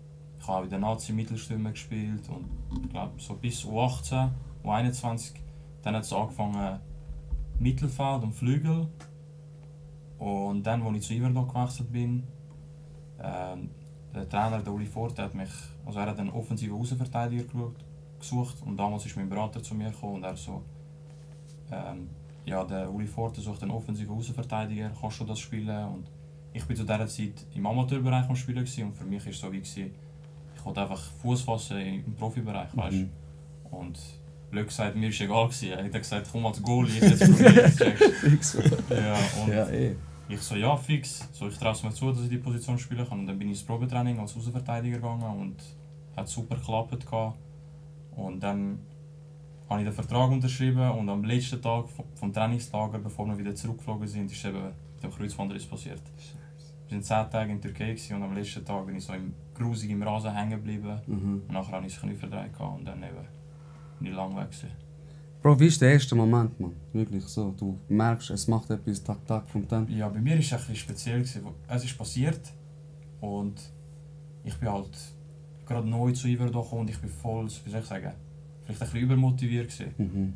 habe auch in der Nazi Mittelstürmer gespielt und ich glaube so bis U18, U21, dann hat es angefangen Mittelfeld und Flügel. Und dann, als ich zu Iverdon gewechselt bin, der Trainer, der Uli Forte, hat einen offensiven Außenverteidiger gesucht und damals ist mein Berater zu mir gekommen und er so, der Uli Forte sucht einen offensiven Außenverteidiger, kannst du das spielen? Und ich bin zu dieser Zeit im Amateurbereich am Spielen gewesen, und für mich war es so wie, ich wollte einfach Fuß fassen im Profibereich, weißt du. Und blöd gesagt, mir war es egal gewesen. Er hat gesagt, komm als Goalie, jetzt probiere ich es. Ja, und ich so, ja, fix. So, ich traue es mir zu, dass ich die Position spielen kann. Und dann bin ich ins Probetraining als Außenverteidiger gegangen und hat super geklappt. Und dann habe ich den Vertrag unterschrieben und am letzten Tag vom Trainingslager, bevor wir wieder zurückgeflogen sind, ist eben mit dem Kreuzbandriss passiert. Wir waren 10 Tage in der Türkei und am letzten Tag bin ich so grusig im Rasen hängen geblieben. Und nachher habe ich das Knie verdreht und dann eben bin ich lang weg gewesen. Bro, wie ist der erste Moment, man? Wirklich so, du merkst, es macht etwas Tag vom Tempo. Ja, bei mir war es ein bisschen speziell. Es ist passiert und ich bin halt gerade neu zu Iverdon gekommen und ich bin voll, wie soll ich sagen, vielleicht ein bisschen übermotiviert gewesen.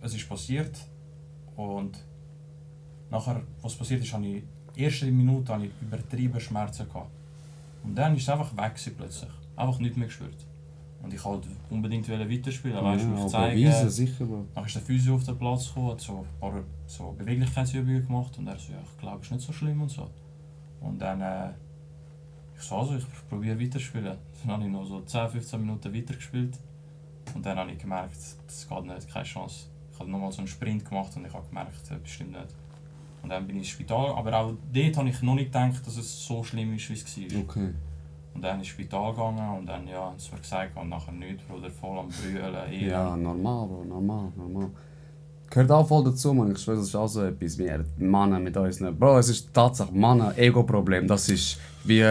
Es ist passiert und nachher, was passiert ist, habe ich in der ersten Minute habe ich übertrieben Schmerzen gehabt. Und dann ist es einfach weg gewesen, plötzlich. Einfach nichts mehr gespürt. Und ich wollte unbedingt weiterspielen, weißt du, mich zeigen. Beweisen, sicher, Bro. Dann ist der Physio auf den Platz gekommen, hat so ein paar Beweglichkeitsübungen gemacht und er so, ja, ich glaube, es ist nicht so schlimm und so. Und dann, ich so, also, ich probiere weiterspielen. Dann habe ich noch so 10-15 Minuten weitergespielt. Und dann habe ich gemerkt, das geht nicht, keine Chance. Ich habe nochmal so einen Sprint gemacht und ich habe gemerkt, bestimmt nicht. Und dann bin ich ins Spital, aber auch dort habe ich noch nicht gedacht, dass es so schlimm ist, wie es war. Okay. Und dann ins Spital gegangen und dann, ja, es wird gesagt, und nachher nichts, Bruder, voll am Brüllen. Ja, normal, Bro, normal. Gehört auch voll dazu, man. Ich schwöre, das ist auch so etwas, wir Männer mit uns nicht. Bro, es ist Tatsache, Männer, Ego-Problem, das ist wie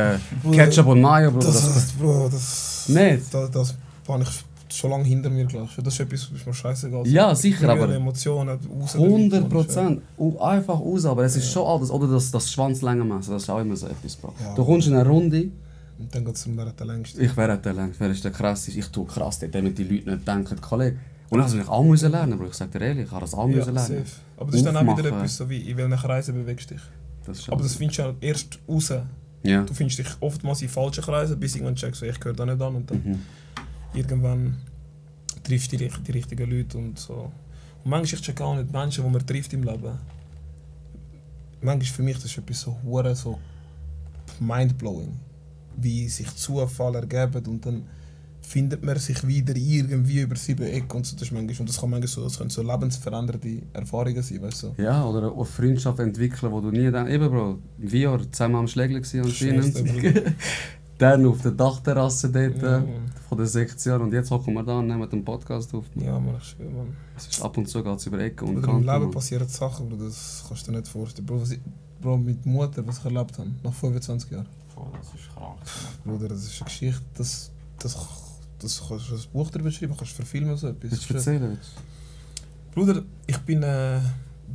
Ketchup und Mayo, Bro. Das nicht? Das habe ich schon lange hinter mir gelassen. Das ist etwas, was mir scheißegal ist. Ja, sicher, aber Emotionen, 100%. Einfach raus, aber es ist schon alles. Oder das Schwanzlängenmesser, das ist auch immer so etwas, Bro. Ja. Du kommst in eine Runde. Und dann geht es um der längste. Ich wäre der längste, wer ist der krasseste? Ich tue krass, damit die Leute nicht denken, Kollege. Und das musste ich auch müssen lernen, Bro. Ich sag dir ehrlich, ich habe das auch müssen lernen. Safe. Aber das ist dann auch wieder Aufmachen. etwas, so wie in welchen Kreisen bewegst du dich. Das Aber das findest du halt erst raus. Ja. Du findest dich oftmals in falschen Kreisen, bis irgendwann checkst du, ich gehöre da nicht an. Und dann irgendwann triffst du die richtigen Leute und so. Und manchmal ich check auch nicht Menschen, die man trifft im Leben. Manchmal für mich das ist etwas so hure so mindblowing, wie sich Zufall ergeben und dann findet man sich wieder irgendwie über 7 Ecken und so. Das ist manchmal, und das kann manchmal so, das können so lebensverändernde Erfahrungen sein, weißt du. Ja, oder eine Freundschaft entwickeln, wo du nie denkst, eben Bro, wie wir zusammen am Schlägler anscheinend. Dann auf der Dachterrasse dort, von der Sektion und jetzt hocken wir da und nehmen den Podcast auf. Ja, man, ich schwöre, man. Es ist ab und zu geht es über Ecken und Im Kanten. Leben passieren Sachen, Bro, das kannst du dir nicht vorstellen. Bro, mit Mutter, was ich erlebt habe, nach 25 Jahren. Voll, das ist krank. Bruder, das ist eine Geschichte, das kannst du ein Buch darüber schreiben, kannst du verfilmen, so etwas. Willst du erzählen? Bruder, ich bin bei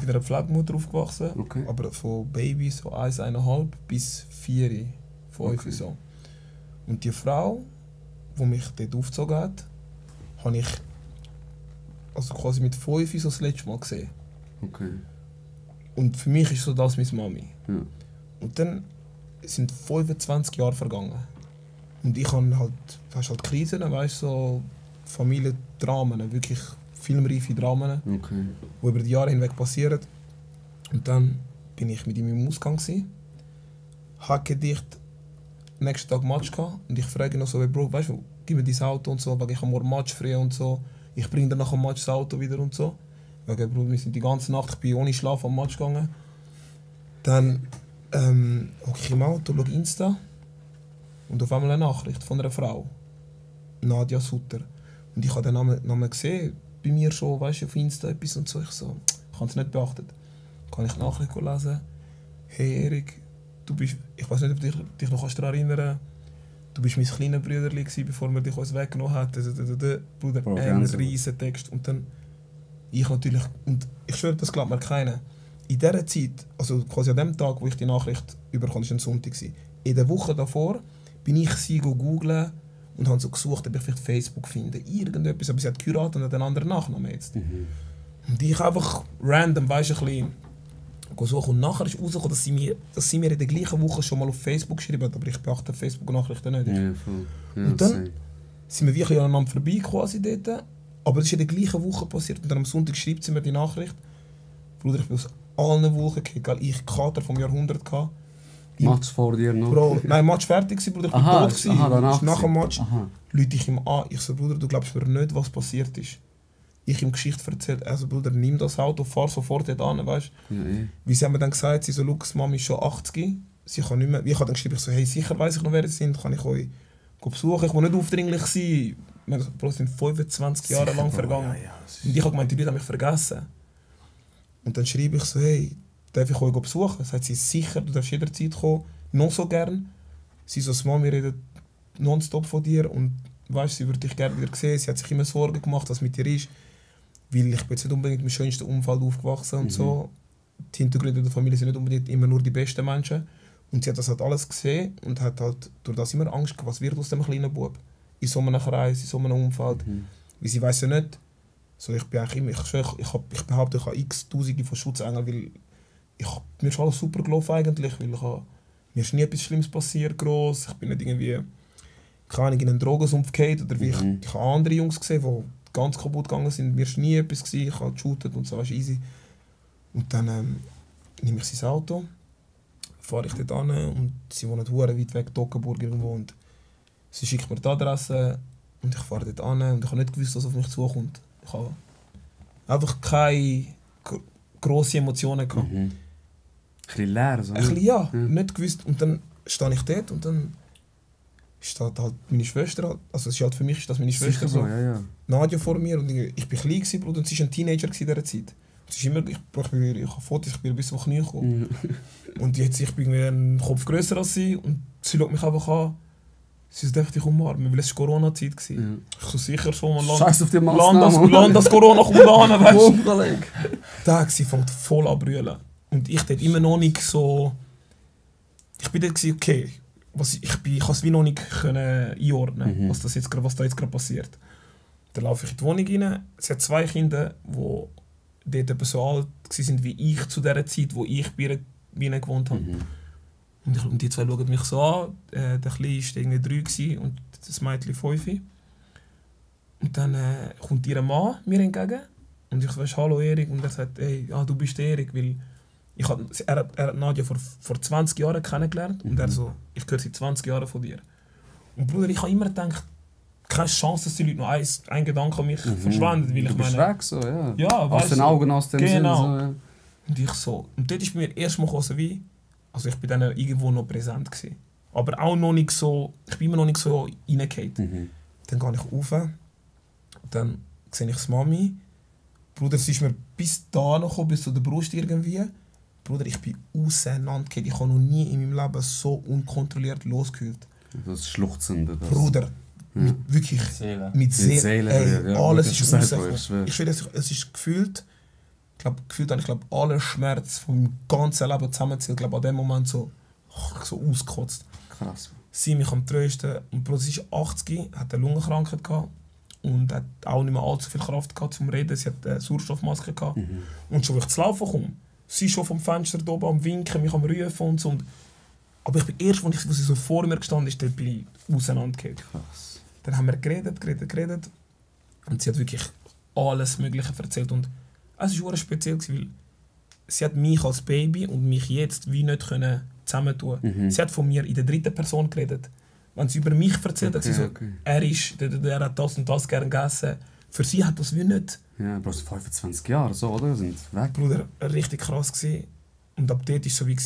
einer Pflegemutter aufgewachsen, Okay. aber von Baby so 1,5 bis 4, 5 Okay. so. Und die Frau, die mich dort aufgezogen hat, habe ich also quasi mit 5 so das letzte Mal gesehen. Okay. Und für mich ist so das meine Mami. Ja. Und dann sind 25 Jahre vergangen. Und ich habe halt Krisen, weißt, so Familiendramen, wirklich filmreife Dramen, Okay. die über die Jahre hinweg passieren. Und dann bin ich mit ihm im Ausgang gewesen, hacke dicht, nächsten Tag Match gehabt und ich frage ihn noch so, Bro, weißt du, gib mir dein Auto und so, weil ich habe morgen Match frei und so. Ich bringe dann nach dem Match das Auto wieder und so. Weil, Bro, wir sind die ganze Nacht, ich bin ohne Schlaf am Match gegangen. Dann hocke ich im Auto, schaue Insta und auf einmal eine Nachricht von einer Frau, Nadia Sutter. Und ich habe den Namen gesehen, bei mir schon, weißt du, auf Insta etwas und so. Ich habe es nicht beachtet. Kann ich die Nachricht lesen? Hey Erik, du bist, ich weiß nicht, ob du dich noch daran erinnern. Du bist mein kleiner Brüderli gewesen, bevor man dich uns weggenommen hat. Bruder, Bro, ein Gänsehaut. riesen Text. Und dann, ich natürlich, und ich schwöre, das glaubt mir keiner. In dieser Zeit, also quasi an dem Tag, wo ich die Nachricht überkam, war ein Sonntag. In der Woche davor bin ich sie googlen und habe so gesucht, ob ich vielleicht Facebook finde. Irgendetwas, aber sie hat geheiratet und hat einen anderen Nachnamen jetzt. Und ich einfach random, weißt du, ein bisschen suchen. Und nachher ist rausgekommen, dass sie mir in der gleichen Woche schon mal auf Facebook geschrieben hat, aber ich beachte Facebook-Nachrichten nicht. Ja, voll. Ja, Und dann same. sind wir wirklich aneinander vorbei quasi dort. Aber das ist in der gleichen Woche passiert. Und dann am Sonntag schreibt sie mir die Nachricht. Bruder, ich bin aus allen Wolken gekriegt, weil ich Kater vom Jahrhundert hatte. Match vor dir noch? Bro, nein, Match fertig gewesen, Bruder, ich bin Aha, tot gewesen. aha, danach Nach dem Match Aha. rufe ich ihm an. Ich so, Bruder, du glaubst mir nicht, was passiert ist. Ich ihm Geschichte erzählt, also Bruder, nimm das Auto, fahr sofort dort an, weißt du. Ja, Wie sie haben mir dann gesagt, sie so, Lukas, Mami ist schon 80, sie kann nicht mehr. Ich habe dann geschrieben, ich so, hey, sicher weiss ich noch, wer sie sind, kann ich euch besuchen, ich will nicht aufdringlich sein. Bro, es sind 25 Jahre lang vergangen. Und ich habe gemeint, die Leute haben mich vergessen. Und dann schreibe ich so, hey, darf ich euch besuchen? Sagt sie, sicher, du darfst jederzeit kommen, noch so gern. Sie so, Mami redet nonstop von dir und weißt, sie würde dich gerne wieder sehen. Sie hat sich immer Sorgen gemacht, was mit dir ist. Weil ich bin jetzt nicht unbedingt im schönsten Umfeld aufgewachsen und so. Die Hintergründe der Familie sind nicht unbedingt immer nur die besten Menschen. Und sie hat das halt alles gesehen und hat halt durch das immer Angst gehabt, was wird aus dem kleinen Bub? In so einem Kreis, in so einem Umfeld. Weil sie weiss ja nicht, so, ich bin eigentlich immer, ich behaupte, ich habe x Tausende von Schutzengeln, weil mir ist alles super gelaufen eigentlich, weil mir ist nie etwas Schlimmes passiert, gross. Ich bin nicht irgendwie, keine Ahnung, in einen Drogensumpf gefallen oder wie ich habe andere Jungs gesehen, die ganz kaputt gegangen sind. Mir war nie etwas gewesen, ich habe geshootet und so, ist easy. Und dann nehme ich sein Auto, fahre ich dort hin und sie wohnen verdammt weit weg, Toggenburg irgendwo. Und sie schickt mir die Adresse und ich fahre dort hin und ich habe nicht gewusst, was auf mich zukommt. Ich habe einfach keine grossen Emotionen gehabt. Ein bisschen leer, so. Ein bisschen, ja, nicht gewusst. Und dann stehe ich dort und dann steht halt meine Schwester, also es ist halt für mich ist das meine Schwester, Sicher so, ja. Nadia vor mir und ich war klein gewesen, Bruder, und sie war ein Teenager in dieser Zeit. Es ist immer, ich habe Fotos, ich bin bis auf die Knie gekommen. Und jetzt ich bin einen Kopf grösser als sie und sie schaut mich einfach an. Sie sagt einfach, ich umarmen, weil es war Corona-Zeit. Ich so sicher so, man Scheiß auf die Massnahmen. Land das Corona kommt an, weißt du. Kollege. Da sie fängt voll an zu brüllen. Und ich dort immer noch nicht so... Ich bin dort gewesen, okay, ich kann es wie noch nicht einordnen, was da jetzt gerade passiert. Dann laufe ich in die Wohnung rein. Sie hat 2 Kinder, die dort so alt waren wie ich zu der Zeit, wo ich bei ihnen gewohnt habe. Und die 2 schauen mich so an. Der Kleine war irgendwie 3 und das Mädchen 5. Und dann kommt ihr Mann mir entgegen. Und ich sage, hallo Erik. Und er sagt, hey, du bist der Erik. Weil er hat Nadia vor 20 Jahren kennengelernt. Und er so, ich höre seit 20 Jahren von dir. Und Bruder, ich habe immer gedacht, keine Chance, dass die Leute noch ein Gedanke an mich verschwenden. Weil Du bist weg, so, ja. Ja, aus den Augen, aus dem genau. Sinn. So, ja. Und ich so. Und dort ist bei mir erstmal gekommen, wie... Also ich war dann irgendwo noch präsent gewesen. Aber auch noch nicht so... Ich bin immer noch nicht so reingefallen. Dann gehe ich rauf. Dann sehe ich die Mami. Bruder, sie ist mir bis da noch gekommen, bis zu der Brust irgendwie. Bruder, ich bin auseinandergefallen. Ich habe noch nie in meinem Leben so unkontrolliert losgehört. Das Schluchzende. Das. Bruder, wirklich... Seele. Mit Seele. Ey, ja, alles ist rausgekommen. Ich finde, es ist gefühlt... Ich glaube, alle Schmerz vom ganzen Leben zusammenzählt, glaube an dem Moment so ausgekotzt. Krass. Sie mich am trösten. Und Bro, sie ist 80, hat eine Lungenkrankheit gehabt und hat auch nicht mehr allzu viel Kraft gehabt zum Reden. Sie hat eine Sauerstoffmaske gehabt. Und schon, wenn ich zu laufen komme, sie ist schon vom Fenster da oben am Winken, mich am Rufen und so. Aber ich bin erst, als sie so vor mir gestanden ist, dann bin ich auseinandergefallen. Krass. Dann haben wir geredet. Und sie hat wirklich alles Mögliche erzählt. Und es war speziell, weil sie hat mich als Baby und mich jetzt wie nicht zusammentun. Sie hat von mir in der 3. Person geredet. Wenn sie über mich erzählt hat, sie so, der hat das und das gerne gegessen. Für sie hat das wie nicht. Ja, aber 25 Jahre so, oder? Sind weg. Bruder, richtig krass gewesen. Und ab dort war es so wie,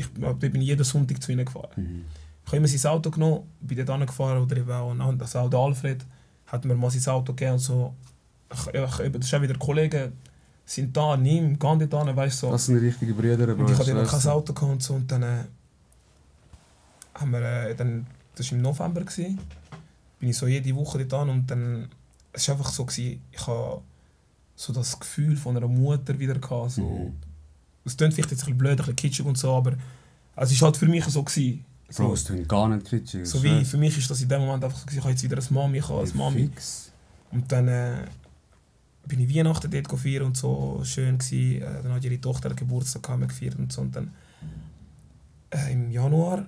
ab dort bin ich jeden Sonntag zu ihnen gefahren. Ich habe immer sein Auto genommen, bin dort angefahren, oder eben auch das Auto Alfred, hat mir mal sein Auto gegeben und so. Das ist auch wieder Kollegen, sind da, geh dort hin, weißt du. So. Das sind richtige Brüder, Bro. Und ich hatte noch kein Auto gehabt und so. Und dann haben wir, das war im November, bin ich so jede Woche dort hin und dann, es war einfach so, ich hatte so das Gefühl von einer Mutter wieder gehabt. So. Es klingt vielleicht jetzt ein bisschen blöd, ein bisschen kitschig und so, aber es war halt für mich so. So, Bro, es klingt gar nicht kitschig. So wie, für mich ist das in dem Moment einfach so, ich habe jetzt wieder eine Mami, Fix. Und dann bin ich Weihnachten dort gefeiert und so, schön gsi. Dann hat ihre Tochter Geburtstag gefeiert und so. Und dann im Januar,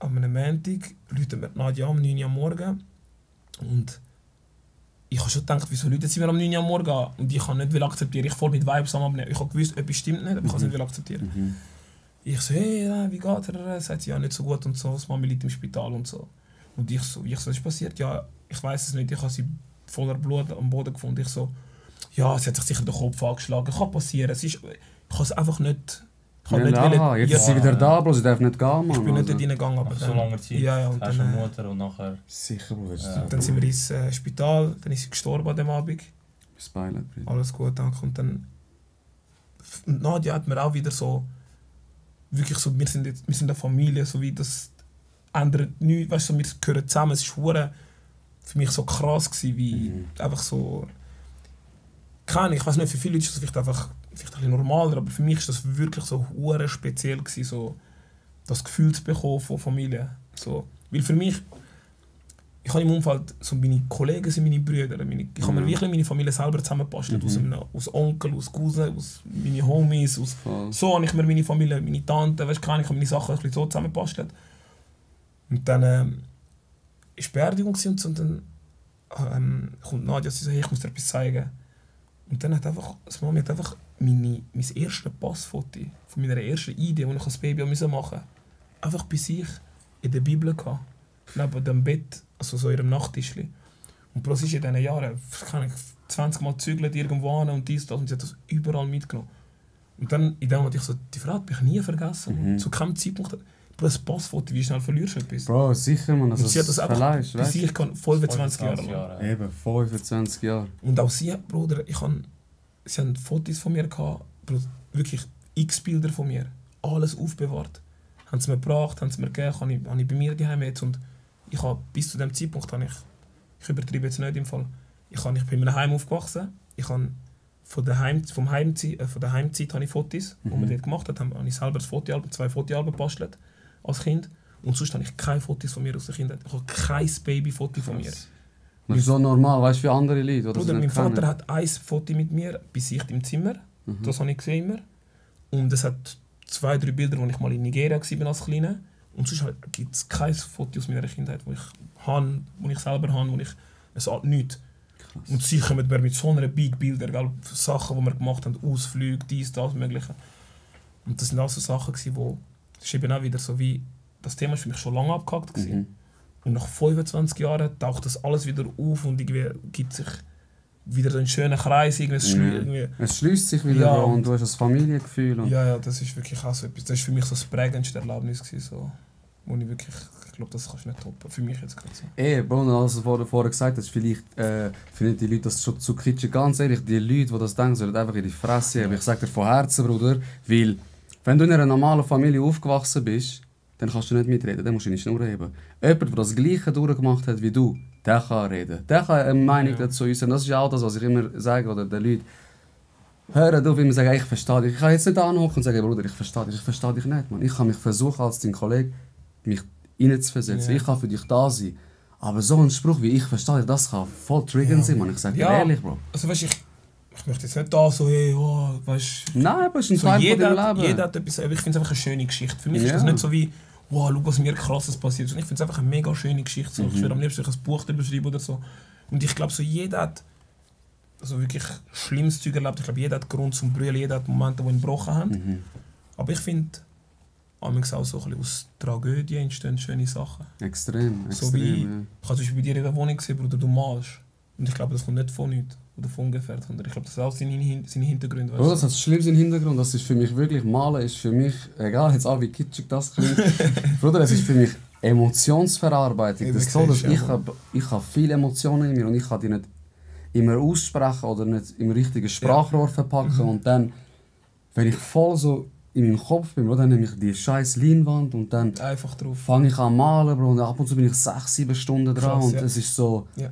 am Montag, ruft mir Nadia am 9 Uhr am Morgen. Und ich habe schon gedacht, wieso rufen sie mir am 9 Uhr am Morgen an? Und ich kann nicht akzeptieren. Ich voll mit Vibes am Abnehmen. Ich habe gewusst, etwas stimmt nicht, aber ich kann es nicht akzeptieren. Ich so, hey, wie geht er? Sagt sie, ja, nicht so gut und so, das Mami liegt im Spital und so. Und ich so, was ist passiert? Ja, ich weiß es nicht, ich habe sie voller Blut am Boden gefunden. Ich so, ja, sie hat sich sicher den Kopf angeschlagen, kann passieren. Ich habe es einfach nicht... Ich habe nicht wollen, jetzt ist sie wieder da, bloß sie darf nicht gehen, Mann. Ich bin nicht dort reingegangen, aber Nach so langer Zeit und hast du dann, eine Mutter und nachher... Sicher, Bruder. dann sind wir ins Spital, dann ist sie gestorben an dem Abend. Bis Beileid, Bruder. Alles gut, danke. Und dann... Und Nadia hat mir auch wieder so... Wirklich so, wir sind eine Familie, so wie das... Ändert nichts, weißt du, wir gehören zusammen. Es war für mich so krass gewesen, wie einfach so... Keine Ahnung, ich weiß nicht, für viele Leute ist das vielleicht ein bisschen normaler, aber für mich war das wirklich so hure speziell gewesen, so das Gefühl zu bekommen von Familie. So, weil für mich, ich habe im Umfeld, so meine Kollegen sind meine Brüder, ich habe mir wirklich meine Familie selber zusammengebastelt, aus Onkel, aus Cousin, aus meine Homies, so habe ich mir meine Familie, meine Tante, weißt du, ich habe meine Sachen ein bisschen so zusammengebastelt. Und dann war Beerdigung und dann kommt Nadia und sie sagt, hey, ich muss dir etwas zeigen. Und dann hat einfach, das Mami hat einfach mein erstes Passfoto von meiner ersten Idee, die ich als Baby machen musste, einfach bei sich in der Bibel gehabt. Neben dem Bett, also so in ihrem Nachttischli. Und bloß ist in diesen Jahren, kann ich 20 Mal zügelt irgendwo hin und dies, das, und sie hat das überall mitgenommen. Und dann, in dem Moment, die Frau hat mich nie vergessen. Zu keinem Zeitpunkt. Bloß ein Passfoto, wie schnell verlierst du etwas? Bro, sicher, man. Also und sie hat das einfach bei sich 25 Jahre lang. Eben, 25 Jahre. Und auch sie, Bruder, sie haben Fotos von mir gehabt, Bruder, wirklich x Bilder von mir. Alles aufbewahrt. Haben sie mir gebracht, haben sie mir gegeben, habe ich bei mir daheim jetzt. Und ich habe bis zu dem Zeitpunkt, ich übertreibe jetzt nicht im Fall, ich bin in einem Heim aufgewachsen. Ich habe von der Heimzeit habe ich Fotos, die wir dort gemacht haben. Habe ich selber 2 Fotoalben gebastelt als Kind. Und sonst habe ich keine Fotos von mir aus der Kindheit. Ich habe kein Babyfoto von mir. Das ist so normal, weißt du, für andere Leute. Bruder, mein Vater hat ein Foto mit mir bei sich im Zimmer. Das habe ich gesehen immer. Und es hat 2, 3 Bilder, wo ich mal in Nigeria war als Kleiner. Und sonst gibt es kein Foto aus meiner Kindheit, wo ich selber habe, es hat nichts. Krass. Und sie kommen mir mit so einer Big Bilder, Sachen, die wir gemacht haben, Ausflüge, dies, das, Mögliche. Und das sind auch so Sachen, wo das ist eben auch wieder so wie, das Thema war für mich schon lange abgehakt. Und nach 25 Jahren taucht das alles wieder auf und irgendwie gibt sich wieder so einen schönen Kreis. Es schließt sich wieder, ja, und du hast das Familiengefühl. Und ja, das ist wirklich auch so etwas. Das war für mich so das prägendste Erlebnis, so, wo ich wirklich, ich glaube, das kannst du nicht toppen. Für mich jetzt gerade so. Bruno, als du vorher gesagt hast, vielleicht finden die Leute das schon zu kitschig. Ganz ehrlich, die Leute, die das denken, sollen einfach in die Fresse haben. Ich sage dir von Herzen, Bruder, weil wenn du in einer normalen Familie aufgewachsen bist, dann kannst du nicht mitreden, dann musst du nicht nur reden. Jemand, der das Gleiche durchgemacht hat wie du, der kann reden. Der kann eine Meinung dazu äußern. Das ist auch das, was ich immer sage, oder den Leuten. Hören auf, immer sagen, ich verstehe dich. Ich kann jetzt nicht anhocken und sagen, Bruder, ich verstehe dich nicht. Man. Ich kann mich versuchen, als dein Kollege, mich reinzuversetzen. Yeah. Ich kann für dich da sein. Aber so ein Spruch wie ich verstehe dich, das kann voll triggernd sein, man. Ich sage dir ehrlich, Bro. Also weißt, ich möchte jetzt nicht da so, hey, oh, weißt du. Nein, aber es ist ein Teil von deinem Leben. Jeder hat etwas, ich finde es einfach eine schöne Geschichte. Für mich ist das nicht so wie, wow, schau, was mir krasses passiert. Ich finde es einfach eine mega schöne Geschichte. So. Ich würde am liebsten ein Buch darüber schreiben oder so. Und ich glaube, so jeder hat also wirklich schlimmes Zeug erlebt. Ich glaube, jeder hat Grund zum Brüllen, jeder hat Momente, die ihn gebrochen haben. Aber ich finde, auch so ein bisschen aus Tragödien entstehen schöne Sachen. Extrem. So wie, ich habe zum Beispiel bei dir in der Wohnung gesehen, Bruder, du malst. Und ich glaube, das kommt nicht von nichts oder von ungefähr. Ich glaube, das sind auch seine Hintergründe. Weißt du? Das hat schlimm im Hintergrund. Das ist für mich wirklich, Malen ist für mich, egal jetzt auch wie kitschig das klingt, Bruder, es ist für mich Emotionsverarbeitung. Das ist so, dass ich habe viele Emotionen in mir und ich kann die nicht immer aussprechen oder nicht im richtigen Sprachrohr verpacken. Und dann, wenn ich voll so in meinem Kopf bin, Bro, dann nehme ich die scheiß Leinwand und dann fange ich an malen, Bro, und ab und zu bin ich 6-7 Stunden dran. Krass, und es ist so... Ja.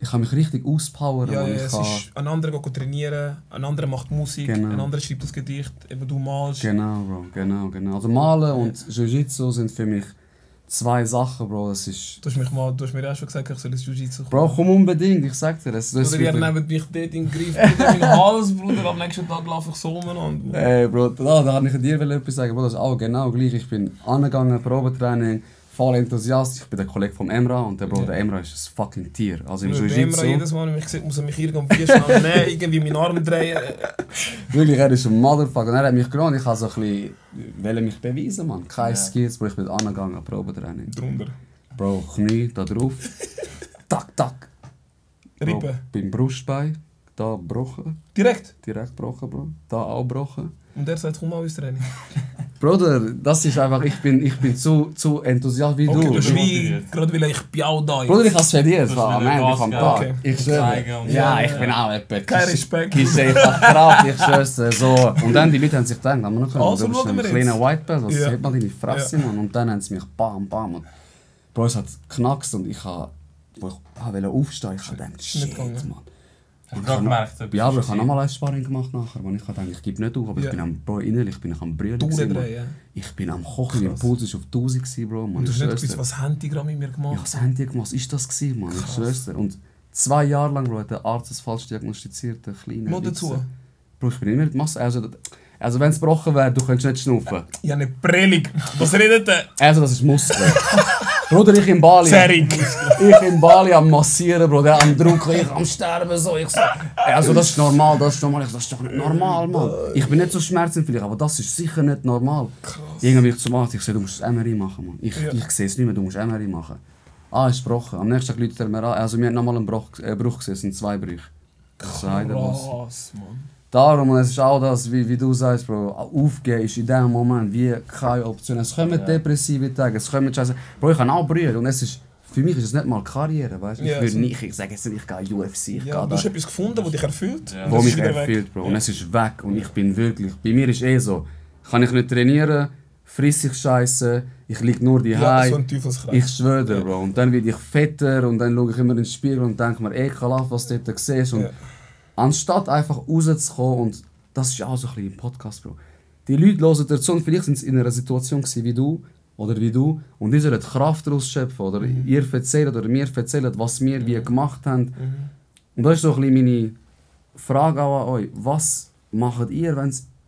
Ich kann mich richtig auspowern. Ja, es ist, ein anderer geht trainieren, ein anderer macht Musik, ein anderer schreibt das Gedicht, eben du malst. Genau, Bro, genau. Also Malen und Jiu-Jitsu sind für mich 2 Sachen, Bro. Das ist... Du hast mir auch schon gesagt, ich soll ins Jiu-Jitsu kommen. Bro, komm unbedingt, ich sag dir. Oder ihr nehmt mich dort in den Griff, in meinen Hals, Bruder, am nächsten Tag laufe ich so umeinander. Hey, Bro, da kann ich dir etwas sagen, Bro, das ist auch genau gleich. Ich bin angegangen, Probetraining, voll enthusiastisch. Ich bin der Kollege vom Emra und der Emra ist ein fucking Tier. Also im Der Jiu-Jitsu. Emra, jedes Mal, wenn ich sehe, muss er mich irgendwie schnell nehmen, irgendwie meinen Arm drehen. Wirklich, er ist ein Motherfucker. Und er hat mich genommen. Ich wollte so ein bisschen mich beweisen, Mann. Keine Skills, Bro. Ich bin angegangen, Probetraining. Drunter. Bro, Knie, da drauf. Tak, tak. Bro, Rippe. beim Brustbein, da gebrochen. Direkt. Direkt gebrochen, Bro. Da auch gebrochen. Und der sagt, komm mal ins Training. Bruder, das ist einfach, ich bin zu enthusiastisch wie Okay, du. das ist wie, motiviert. gerade weil ich bin auch da. Bruder, ich habe es verdient, Das am ist wieder Ende Gas vom geben. Tag. Okay. Ich schwöre. Zeigen und Ja, so. ich bin auch etwa. Kein Respekt. Ich sehe Kraft, ich schwör's dir, so. Und dann die Leute haben sich gedacht, haben wir noch können, Also du bist schauen ein wir kleiner jetzt. White Belt, was Ja. sieht man deine Fresse, Mann. Und dann haben sie mich bam, bam. Und Bro, es hat geknackst und ich wollte aufstehen. Ich habe gedacht, Ist nicht shit, gegangen. Mann. Hast du gerade gemerkt? Ja, aber ich habe nochmal ein Sparring gemacht nachher, wo ich dachte, ich gebe nicht auf, aber Ja. ich bin innerlich bin ich am Brüllen. gewesen, Mann. Durchdrehen. Ich bin am Kochen, mein Puls war auf 1000 gewesen, Bro. Mann. Und du Ich hast nicht schwör's gewusst, dir. was haben die gerade mit mir Ich gemacht? habe das Handy gemacht, was ist das gewesen, Mann? Ich schwör's dir. Und 2 Jahre lang, Bro, hat der Arzt es falsch diagnostiziert, der kleine Noch dazu. Wichser. Bro, ich bin immer mit Masse. Also wenn es gebrochen wäre, du könntest nicht schnaufen. Ja, eine Prellung. Was redet der? Also das ist Muskel. Bruder, ich in Bali. Zerrig. Ich in Bali am Massieren, Bro, der am Drucken, ich am Sterben, so. Ich so, also das ist normal, das ist normal. Ich so, das ist doch nicht normal, Mann. Ich bin nicht so schmerzempfindlich, aber das ist sicher nicht normal. Irgendwie ich zum Arzt, ich so, du musst das MRI machen, Mann. Ich sehe es nicht mehr, du musst MRI machen. Ist gebrochen. Am nächsten Tag läutet er mir an. Also wir haben nochmal einen Bruch gesehen, es sind 2 Brüche. Das sagt er was. Krass, Mann. Darum, und es ist auch das, wie du sagst, Bro, aufgeben ist in dem Moment wie keine Option. Es kommen depressive Tage, es kommen Scheiße. Bro, ich kann auch brüllen und es ist, für mich ist es nicht mal Karriere, weißt du? Ja, Ich würde so- nicht, ich sage jetzt nicht, ich gehe UFC, ich Ja, gehe du hast da, etwas gefunden, das dich erfüllt. Ja. und wo das mich ist wieder weg. erfüllt, Bro. Und es ist weg und ich bin wirklich, bei mir ist so, kann ich nicht trainieren, friss ich Scheiße, ich liege nur die Ja, so ein Teufelskreis. ich schwöre dir, Bro. Und dann werde ich fetter und dann schaue ich immer in den Spiegel und denke mir, ekelhaft, was du dort siehst. Und Ja. anstatt einfach rauszukommen, und das ist ja auch so ein bisschen im Podcast, Bro. Die Leute hören dazu und vielleicht sind sie in einer Situation gewesen, wie du und die sollen Kraft daraus schöpfen oder ihr erzählen oder mir erzählen, was wir wie gemacht haben. Und das ist so ein bisschen meine Frage auch an euch. Was macht ihr,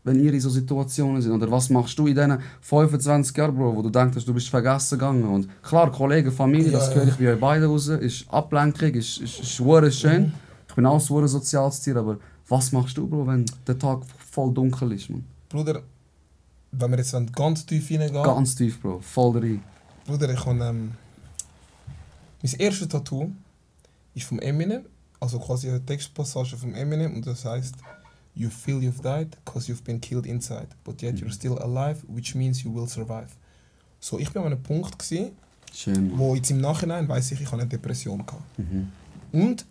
wenn ihr in so Situationen seid? Oder was machst du in diesen 25 Jahren, Bro, wo du denkst, du bist vergessen gegangen? Und klar, Kollegen, Familie, das Ja. höre ich bei euch beiden raus, ist Ablenkung, ist verdammt schön. Ich bin auch ein verdammt soziales Tier, aber was machst du, Bro, wenn der Tag voll dunkel ist, man? Bruder, wenn wir jetzt ganz tief hineingehen. Ganz tief, Bro, voll rein. Bruder, ich habe mein erstes Tattoo ist vom Eminem, also quasi eine Textpassage vom Eminem und das heißt You feel you've died because you've been killed inside, but yet you're still alive, which means you will survive. So, ich bin an einem Punkt gewesen, Schön, man. wo jetzt im Nachhinein weiss ich habe eine Depression gehabt. Mhm. Und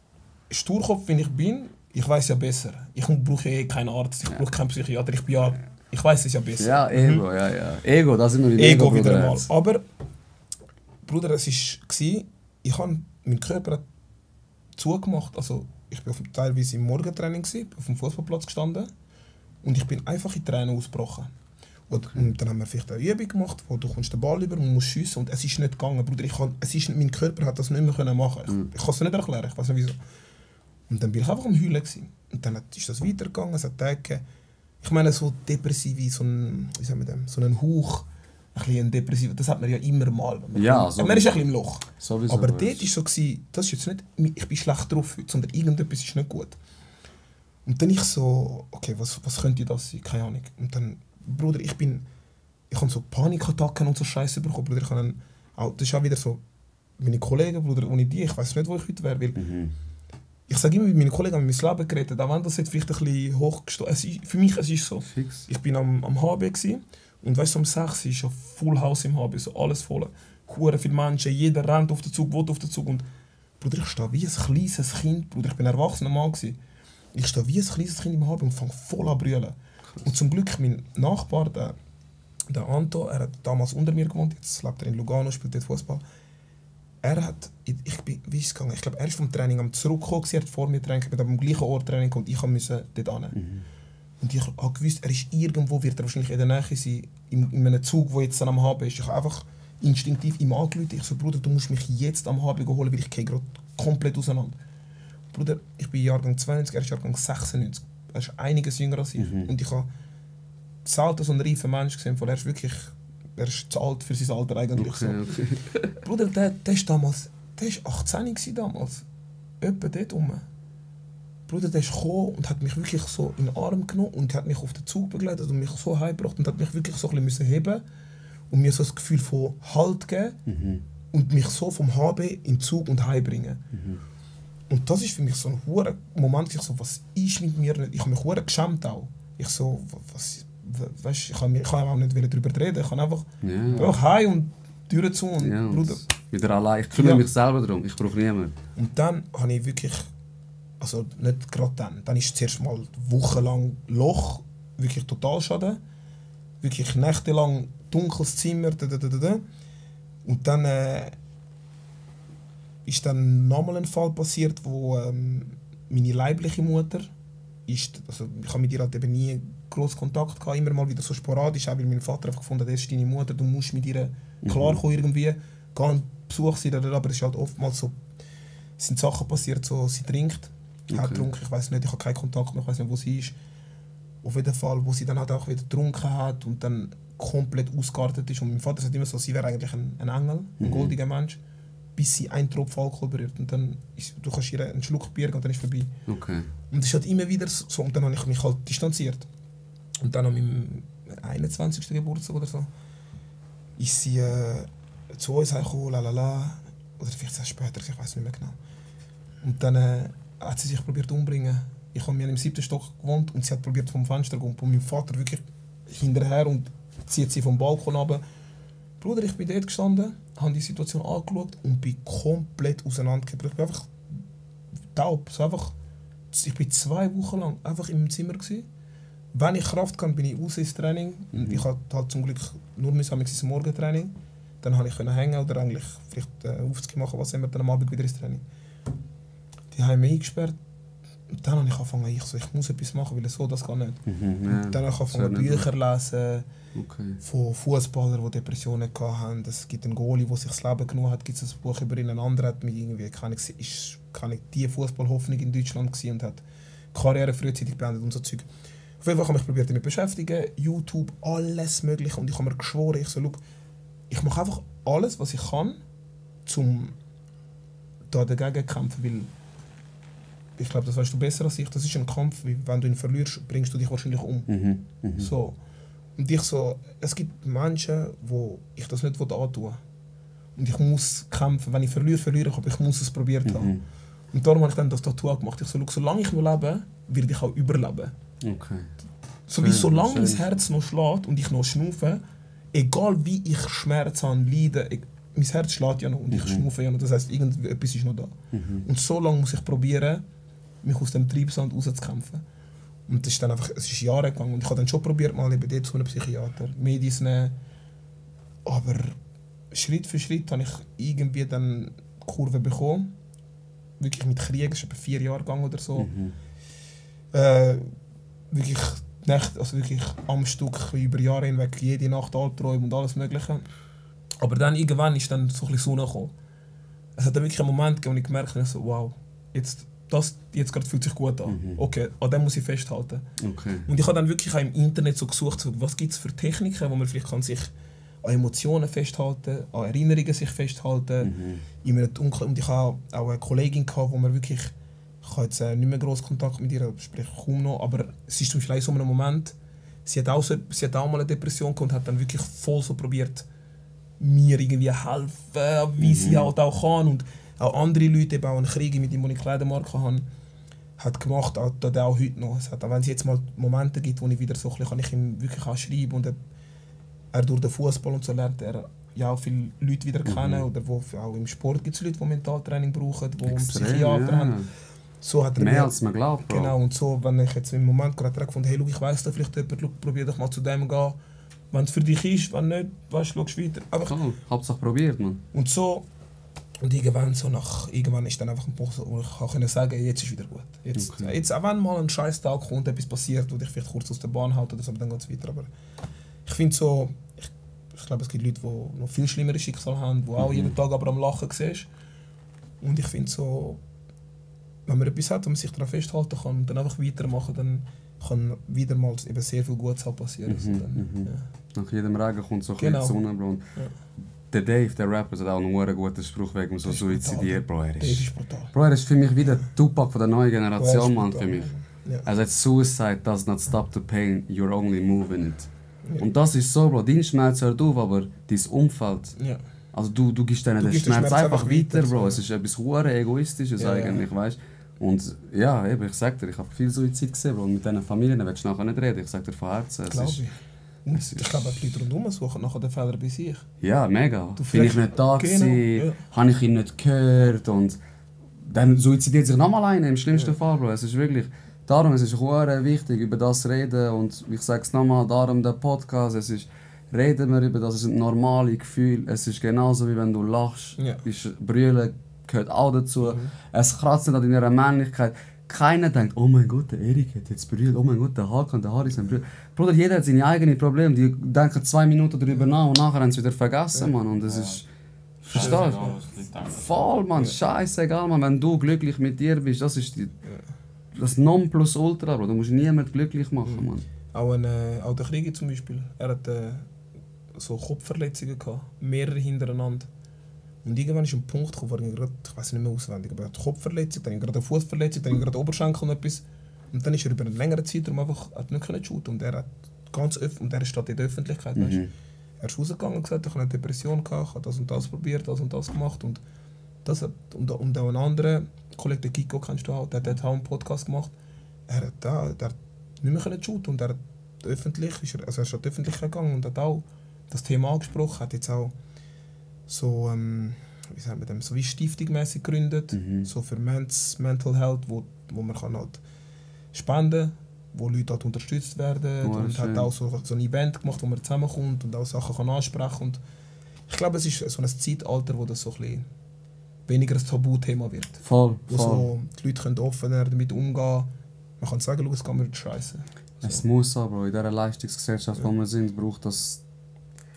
Sturkopf, wenn ich bin, ich weiß ja besser. Ich brauche keinen Arzt, ich brauche keinen Psychiater, ich weiß es ja besser. Ja, Ego, ja. Ego, das sind wir wieder. Ego wieder Bruder, einmal. jetzt. Aber, Bruder, es war, mein Körper hat zugemacht. Also, ich war teilweise im Morgentraining, auf dem Fußballplatz gestanden und ich bin einfach in Tränen ausgebrochen. Und dann haben wir vielleicht eine Übung gemacht, wo du kommst den Ball über und musst schiessen und es ist nicht gegangen, Bruder. Mein Körper hat das nicht mehr machen können. Ich kann es nicht erklären, ich weiß nicht wieso. Und dann bin ich einfach am Heulen gewesen. Und dann ist das weitergegangen, es hat Tage gegeben. Ich meine, so depressiv, so ein Hauch, ein bisschen depressiv, das hat man ja immer mal. Ja, so man ist ein bisschen im Loch. Sowieso, Aber Bro. dort war so, das ist jetzt nicht, ich bin schlecht drauf heute, sondern irgendetwas ist nicht gut. Und dann ich so, okay, was könnte das sein? Keine Ahnung. Und dann, Bruder, ich habe so Panikattacken und so Scheiße bekommen. Bruder, das ist auch wieder so, meine Kollegen, Bruder, ohne die, ich weiß nicht, wo ich heute wäre, weil ich sage immer, mit meinen Kollegen haben wir mein Leben geredet, auch wenn das jetzt vielleicht ein bisschen hochgestoßen ist. Für mich es ist so. Fix. Ich bin am HB gewesen, und weißt du, um 6 Uhr ist ja Full House im HB, so alles voll. Hure viele Menschen, jeder rennt auf den Zug, will auf den Zug. Und Bruder, ich stehe wie ein kleines Kind, Bruder, ich bin ein erwachsener Mann gewesen. Ich stehe wie ein kleines Kind im HB und fange voll an zu brüllen. Und zum Glück, mein Nachbar, der Anto, er hat damals unter mir gewohnt, jetzt lebt er in Lugano, spielt dort Fußball. Wie ist es gegangen? Ich glaube, er ist vom Training am zurückgekommen, er hat vor mir Training, mit am gleichen Ort Training und ich musste dort hin. Und ich habe gewusst, er ist irgendwo, wird er wahrscheinlich in der Nähe sein, in einem Zug, der jetzt dann am HB ist. Ich habe einfach instinktiv ihm angerufen. Ich so, Bruder, du musst mich jetzt am HB holen, weil ich gehe gerade komplett auseinander. Bruder, ich bin Jahrgang 92, er ist Jahrgang 96. Er ist einiges jünger als ich. Und ich habe selten so einen reifen Mensch gesehen, weil er ist wirklich er ist zu alt für sein Alter eigentlich. Okay, so. okay. Bruder, der war 18 gewesen damals. Etwa dort rum. Bruder, der ist gekommen und hat mich wirklich so in den Arm genommen und hat mich auf den Zug begleitet und mich so heimgebracht und hat mich wirklich so ein bisschen heben und mir so das Gefühl von Halt geben und mich so vom HB in den Zug und heimbringen. Und das ist für mich so ein hoher Moment, ich so, was ist mit mir nicht? Ich habe mich hure geschämt auch. Ich so, weißt, ich kann auch nicht darüber reden, ich kann einfach heim und Türen zu und Ja, Bruder. und wieder allein. Ich kümmere mich selber darum, ich brauche niemanden. Und dann habe ich wirklich, also nicht gerade dann ist zuerst mal wochenlang Loch, wirklich Totalschaden, wirklich nächtelang dunkles Zimmer, und dann ist dann nochmal ein Fall passiert, wo meine leibliche Mutter ist, also ich habe mit ihr halt eben nie grossen Kontakt gehabt, immer mal wieder so sporadisch, auch weil mein Vater einfach gefunden hat, das ist deine Mutter, du musst mit ihr klarkommen irgendwie, geh einen Besuch sein, aber es ist halt oftmals so, es sind Sachen passiert, so sie trinkt, hat getrunken, ich weiß nicht, ich habe keinen Kontakt mehr, ich weiß nicht, wo sie ist. Auf jeden Fall, wo sie dann halt auch wieder getrunken hat und dann komplett ausgeartet ist. Und mein Vater sagt immer so, sie wäre eigentlich ein Engel, ein goldiger Mensch, bis sie einen Tropfen Alkohol berührt. Und dann du kannst ihr einen Schluck Bier und dann ist es vorbei. Okay. Und es ist halt immer wieder so. Und dann habe ich mich halt distanziert. Und dann an meinem 21. Geburtstag oder so ist sie zu uns gekommen, lalala. Oder vielleicht später, ich weiß nicht mehr genau. Und dann hat sie sich probiert umzubringen. Ich habe mir im 7. Stock gewohnt und sie hat probiert vom Fenster zu gehen. Und mein Vater wirklich hinterher und zieht sie vom Balkon runter. Bruder, ich bin dort gestanden, habe die Situation angeschaut und bin komplett auseinandergebrochen. Ich bin einfach taub. So einfach, ich bin 2 Wochen lang einfach im Zimmer gewesen. Wenn ich Kraft hatte, bin ich raus ins Training. Und ich hatte halt zum Glück nur ins Morgentraining. Dann konnte ich hängen oder eigentlich vielleicht Aufzüge machen, was immer, dann am Abend wieder ins Training. Die haben mich eingesperrt. Und dann habe ich angefangen, ich muss etwas machen, weil so das geht nicht. Und dann habe ich angefangen, Bücher lesen von Fußballern, die Depressionen hatten. Es gibt einen Goalie, der sich das Leben genommen hat. Es gibt ein Buch über ihn. Ein anderer hat mich irgendwie, die Fußballhoffnung in Deutschland gewesen und hat Karriere frühzeitig beendet und so Zeug. Auf jeden Fall habe ich probiert, damit beschäftigen, YouTube, alles Mögliche. Und ich habe mir geschworen, ich mache einfach alles, was ich kann, um da dagegen zu kämpfen. Weil ich glaube, das weißt du besser als ich. Das ist ein Kampf, wie wenn du ihn verlierst, bringst du dich wahrscheinlich um. So. Und es gibt Menschen, wo ich das nicht antun will. Und ich muss kämpfen. Wenn ich verliere, aber ich muss es probiert haben. Und darum habe ich dann das Tattoo gemacht. Ich so, solange ich noch lebe, werde ich auch überleben. Okay. So wie solange mein Herz noch schlägt und ich noch schnaufe, egal wie ich Schmerz habe, leide, mein Herz schlägt ja noch und ich schnaufe ja noch. Das heisst, irgendetwas ist noch da. Und so lange muss ich probieren, mich aus dem Treibsand rauszukämpfen. Und das ist dann einfach, es ist Jahre gegangen. Und ich habe dann schon probiert, mal eben dort zu einem Psychiater, Medis nehmen. Aber Schritt für Schritt habe ich irgendwie dann Kurve bekommen. Wirklich mit Krieg, es ist etwa 4 Jahre gegangen oder so. Wirklich wirklich am Stück, über Jahre hinweg, jede Nacht Albträume und alles Mögliche. Aber dann irgendwann ist dann so ein bisschen Sonne gekommen. Es hat dann wirklich einen Moment gegeben, wo ich gemerkt habe, so, wow, jetzt gerade fühlt sich gut an. Okay, an dem muss ich festhalten. Okay. Und ich habe dann wirklich auch im Internet so gesucht, so, was gibt es für Techniken, wo man vielleicht kann sich an Emotionen festhalten, an Erinnerungen sich festhalten. In einem Dunklen. Und ich hatte auch eine Kollegin, wo man wirklich, ich habe jetzt nicht mehr grossen Kontakt mit ihr, spreche kaum noch, aber es ist zum Beispiel so ein Moment, sie hat auch mal eine Depression gehabt und hat dann wirklich voll so probiert, mir irgendwie helfen, wie sie halt auch kann. Und auch andere Leute, eben auch einen Krieg mit ihm, den ich Kleidermarke habe, hat gemacht, auch heute noch. Es hat, auch wenn es jetzt mal Momente gibt, wo ich wieder so kann ich ihm wirklich auch schreiben und er durch den Fußball und so lernt er ja auch viele Leute wieder kennen oder wo auch im Sport gibt es Leute, die Mentaltraining brauchen, die einen Psychiater haben. So hat er mehr als man glaubt. Bro. Genau, und so, wenn ich jetzt im Moment gerade gefunden, hey, ich weiss da vielleicht jemand, probier doch mal zu dem gehen. Wenn es für dich ist, wenn nicht, weißt du, schau weiter. Einfach. Cool. Hauptsache probiert, man. Und so, und irgendwann ist dann einfach ein Punkt, wo ich kann sagen, jetzt ist wieder gut. Jetzt, auch wenn mal ein scheiß Tag kommt, etwas passiert, wo dich vielleicht kurz aus der Bahn haut oder so, dann geht es weiter. Aber ich finde so, ich glaube, es gibt Leute, die noch viel schlimmere Schicksale haben, die auch jeden Tag aber am Lachen siehst. Und ich finde so, wenn man etwas hat, wo man sich daran festhalten kann und dann einfach weitermachen, dann kann wieder mal eben sehr viel Gutes halt passieren. Also dann, ja. Nach jedem Regen kommt so ein Genau. bisschen die Sonne, Bro. Und der Dave, der Rapper, hat auch einen guten Spruch wegen so ist suizidiert, Bro. Das ist brutal. Bro, er ist für mich wie der Tupac von der neuen Bro, Generation, er ist Mann, brutal, für mich. Ja. Er sagt, Suicide does not stop the pain, you're only moving it. Ja. Und das ist so, Bro, dein Schmerz hört auf, aber dein Umfeld, Ja. also du gibst denen Du den gibst den Schmerz Schmerz einfach einfach weiter, weiter, Bro. so. Es ist etwas hure Egoistisches Ja, eigentlich, weißt du? Und ja, eben, ich sag dir, ich habe viel Suizid gesehen, Bro. Und mit diesen Familien willst du nachher nicht reden, ich sag dir von Herzen. Es Glaube ist, ich. Und ich glaube, die Leute rundherum suchen nachher den Fehler bei sich. ja, mega. Du Bin ich fragst- nicht da Genau, gewesen, ja. habe ich ihn nicht gehört und dann suizidiert sich nochmal einer, im schlimmsten Fall, Bro. Es ist wirklich, darum es ist hure wichtig, über das reden und ich sage es nochmal, darum der Podcast, es ist, reden wir über das, es sind normale Gefühle, es ist genauso wie wenn du lachst, Ja. ist Brüllen gehört auch dazu, es kratzt nicht an deiner Männlichkeit. Keiner denkt, oh mein Gott, der Erik hat jetzt brüllt, oh mein Gott, der Hakan, der Haris haben brüllt. Bruder, jeder hat seine eigenen Probleme, die denken 2 Minuten darüber nach und nachher haben sie wieder vergessen, Mann. Und das ist, verstehst du? Scheißegal, was die Leute denken. Voll, Mann, scheißegal, Mann. Wenn du glücklich mit dir bist, das ist das Nonplusultra, Bro. Du musst niemanden glücklich machen, Mann. Auch der Krieg zum Beispiel. Er hat so Kopfverletzungen gehabt, mehrere hintereinander. Und irgendwann ist ein Punkt gekommen, wo er gerade, ich weiß nicht mehr auswendig, aber er hat eine Kopfverletzung, dann gerade eine Fußverletzung, dann gerade Oberschenkel und etwas. Und dann ist er über einen längeren Zeitraum einfach hat nicht können shooten und er hat und er steht in der Öffentlichkeit, weißt du. Er ist rausgegangen und gesagt, ich habe eine Depression gehabt, ich habe das und das probiert, das und das gemacht und das hat, und auch ein anderer Kollege, der Kiko, kennst du auch, der hat auch einen Podcast gemacht. Der hat nicht mehr können shooten und er ist in die Öffentlichkeit gegangen und hat auch das Thema angesprochen, hat jetzt auch so, wie sagt man dem, so wie stiftungmäßig gegründet, so für Mental Health, wo man kann halt spenden, wo Leute halt unterstützt werden und schön. hat auch so ein Event gemacht, wo man zusammenkommt und auch Sachen kann ansprechen und ich glaube, es ist so ein Zeitalter, wo das so ein bisschen weniger ein Tabuthema wird, Voll, wo voll. so die Leute können offener damit umgehen, man kann sagen, es geht mir scheiße. Es muss aber, Bro. In dieser Leistungsgesellschaft, wo wir sind, braucht das...